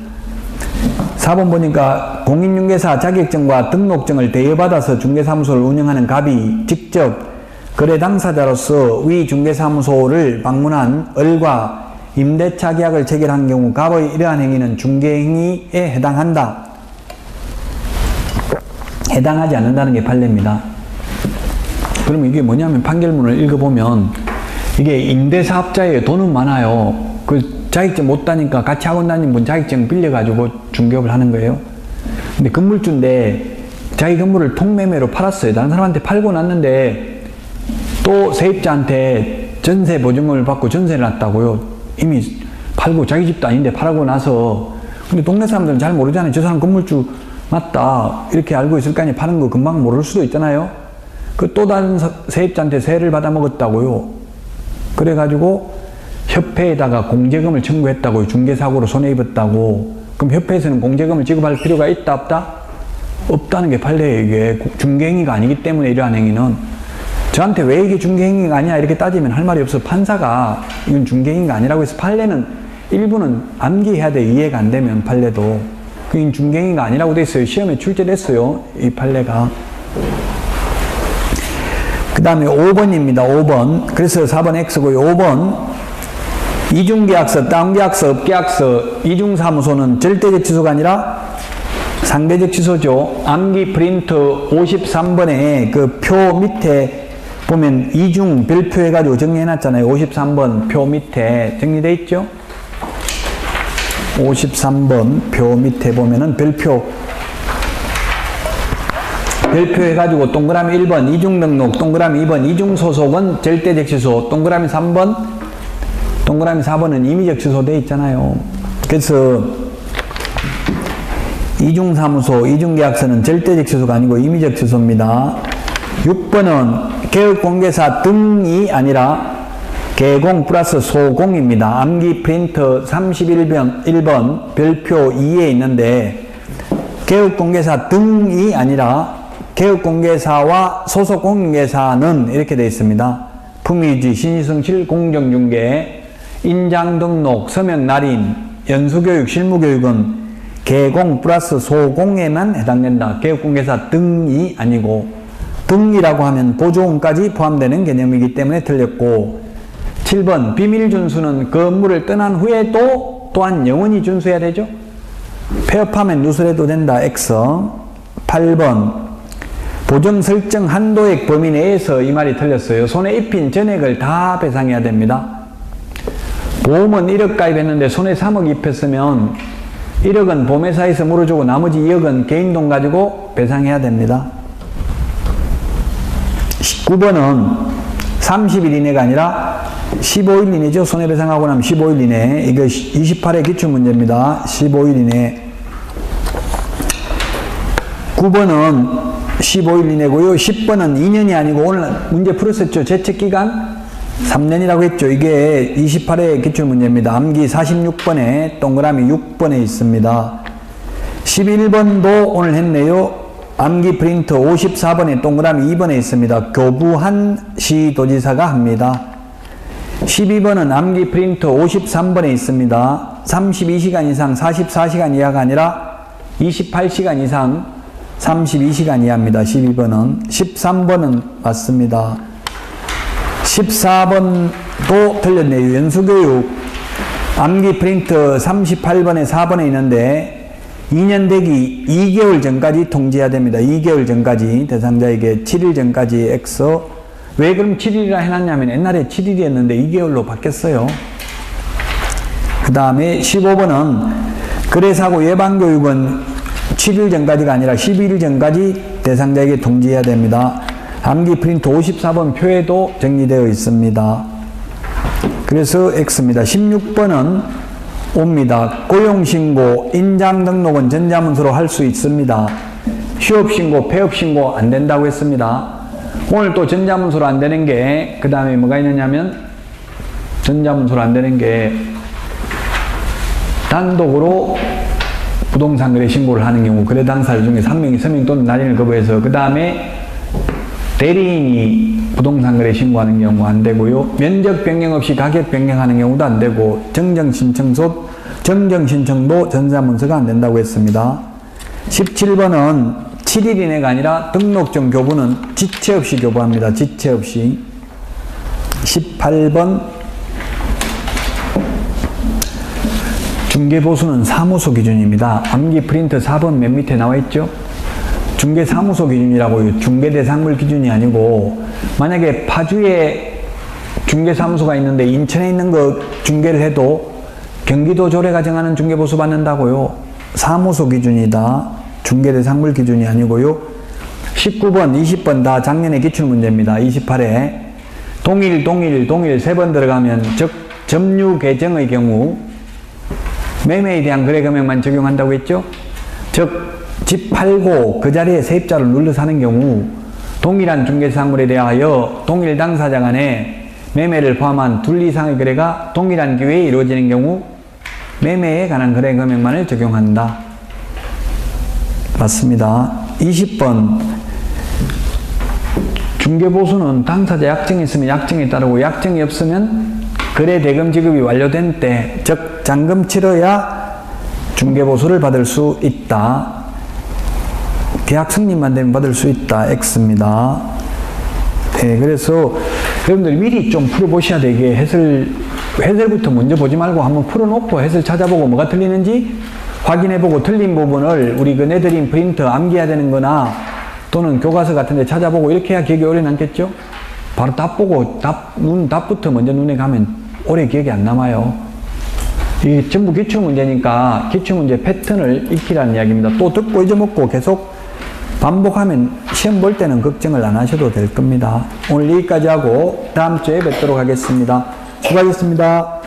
4번 보니까 공인중개사 자격증과 등록증을 대여받아서 중개사무소를 운영하는 갑이 직접 거래 당사자로서 위 중개사무소를 방문한 을과 임대차 계약을 체결한 경우 갑의 이러한 행위는 중개행위에 해당한다. 해당하지 않는다는 게 판례입니다. 그러면 이게 뭐냐면 판결문을 읽어보면 이게 임대사업자예요. 돈은 많아요. 그 자격증 못 따니까 같이 학원 다니는 분 자격증 빌려가지고 중개업을 하는 거예요. 근데 건물주인데 자기 건물을 통매매로 팔았어요. 다른 사람한테 팔고 났는데 또 세입자한테 전세 보증금을 받고 전세를 놨다고요. 이미 팔고 자기 집도 아닌데 팔고 나서. 근데 동네 사람들은 잘 모르잖아요. 저 사람 건물주 맞다 이렇게 알고 있을 거 아니에요. 파는 거 금방 모를 수도 있잖아요. 그 또 다른 세입자한테 세를 받아 먹었다고요. 그래가지고 협회에다가 공제금을 청구했다고요. 중개사고로 손해입었다고. 그럼 협회에서는 공제금을 지급할 필요가 있다 없다? 없다는 게 판례예요. 이게 중개행위가 아니기 때문에 이러한 행위는. 저한테 왜 이게 중개행위가 아니야 이렇게 따지면 할 말이 없어. 판사가 이건 중개행위가 아니라고 해서 판례는 일부는 암기해야 돼. 이해가 안 되면 판례도. 그게 중개행위가 아니라고 돼 있어요. 시험에 출제됐어요. 이 판례가. 그 다음에 5번입니다. 5번. 그래서 4번 X고요. 5번. 이중계약서, 다운계약서, 업계약서, 이중사무소는 절대적 취소가 아니라 상대적 취소죠. 암기 프린트 53번에 그 표 밑에 보면 이중 별표 해가지고 정리해놨잖아요. 53번 표 밑에 정리되어 있죠. 53번 표 밑에 보면은 별표 해가지고 동그라미 1번 이중등록, 동그라미 2번 이중소속은 절대적 취소, 동그라미 3번, 동그라미 4번은 임의적 취소 되어 있잖아요. 그래서 이중사무소, 이중계약서는 절대적 취소가 아니고 임의적 취소입니다. 6번은 개업공개사 등이 아니라 개공 플러스 소공입니다. 암기 프린터 31번 별표 2에 있는데 개업공개사 등이 아니라 개업공개사와 소속공인중개사는 이렇게 되어 있습니다. 품위유지, 신의성실, 공정중개, 인장등록, 서명날인, 연수교육, 실무교육은 개공 플러스 소공에만 해당된다. 개업공개사 등이 아니고, 등이라고 하면 보조금까지 포함되는 개념이기 때문에 틀렸고, 7번 비밀준수는 건물을 떠난 후에도 또한 영원히 준수해야 되죠. 폐업하면 누설해도 된다. X. 8번 보증 설정 한도액 범위 내에서 이 말이 틀렸어요. 손해 입힌 전액을 다 배상해야 됩니다. 보험은 1억 가입했는데 손해 3억 입혔으면 1억은 보험회사에서 물어주고 나머지 2억은 개인 돈 가지고 배상해야 됩니다. 9번은 30일 이내가 아니라 15일 이내죠. 손해배상하고 나면 15일 이내. 이거 28회 기출문제입니다. 15일 이내. 9번은 15일 이내고요. 10번은 2년이 아니고 오늘 문제 풀었었죠. 제척기간 3년이라고 했죠. 이게 28회 기출문제입니다. 암기 46번에 동그라미 6번에 있습니다. 11번도 오늘 했네요. 암기 프린트 54번에 동그라미 2번에 있습니다. 교부한 시도지사가 합니다. 12번은 암기 프린트 53번에 있습니다. 32시간 이상 44시간 이하가 아니라 28시간 이상 32시간 이하입니다. 12번은. 13번은 맞습니다. 14번도 틀렸네요. 연수교육 암기 프린트 38번에 4번에 있는데 2년 되기 2개월 전까지 통지해야 됩니다. 2개월 전까지 대상자에게 7일 전까지 X. 왜 그럼 7일이라 해놨냐면 옛날에 7일이었는데 2개월로 바뀌었어요. 그 다음에 15번은 거래사고 예방교육은 7일 전까지가 아니라 12일 전까지 대상자에게 통지해야 됩니다. 암기 프린트 54번 표에도 정리되어 있습니다. 그래서 X입니다. 16번은 옵니다. 고용신고, 인장등록은 전자문서로 할 수 있습니다. 휴업신고, 폐업신고 안 된다고 했습니다. 오늘 또 전자문서로 안 되는 게, 그 다음에 뭐가 있느냐면, 전자문서로 안 되는 게, 단독으로 부동산 거래 신고를 하는 경우, 거래 당사자 중에 3명이 서명 또는 날인을 거부해서, 그 다음에 대리인이 부동산 거래 신고하는 경우 안 되고요. 면적 변경 없이 가격 변경하는 경우도 안 되고, 정정 신청도 전자문서가 안 된다고 했습니다. 17번은 7일 이내가 아니라 등록 전 교부는 지체 없이 교부합니다. 지체 없이. 18번 중개보수는 사무소 기준입니다. 암기 프린트 4번 맨 밑에 나와 있죠? 중개사무소 기준이라고요. 중개대상물 기준이 아니고, 만약에 파주에 중개사무소가 있는데 인천에 있는 거 중개를 해도 경기도 조례가 정하는 중개보수 받는다고요. 사무소 기준이다. 중개대상물 기준이 아니고요. 19번, 20번 다 작년에 기출문제입니다. 28회 동일 3번 들어가면 즉 점유 계정의 경우 매매에 대한 거래 금액만 적용한다고 했죠. 즉 집 팔고 그 자리에 세입자를 눌러 사는 경우 동일한 중개사물에 대하여 동일 당사자 간에 매매를 포함한 둘 이상의 거래가 동일한 기회에 이루어지는 경우 매매에 관한 거래 금액만을 적용한다. 맞습니다. 20번 중개보수는 당사자 약정이 있으면 약정에 따르고 약정이 없으면 거래 대금 지급이 완료된 때, 즉 잔금 치러야 중개보수를 받을 수 있다. 계약 승인만 되면 받을 수 있다. X입니다. 네, 그래서 여러분들 미리 좀 풀어보셔야 되게 해설부터 먼저 보지 말고 한번 풀어놓고 해설 찾아보고 뭐가 틀리는지 확인해보고 틀린 부분을 우리 그 내드린 프린트 암기해야 되는 거나 또는 교과서 같은 데 찾아보고 이렇게 해야 기억이 오래 남겠죠? 바로 답 보고 답부터 먼저 눈에 가면 오래 기억이 안 남아요. 이게 전부 기출문제니까 기출문제 패턴을 익히라는 이야기입니다. 또 듣고 잊어먹고 계속 반복하면 시험 볼 때는 걱정을 안 하셔도 될 겁니다. 오늘 여기까지 하고 다음 주에 뵙도록 하겠습니다. 수고하셨습니다.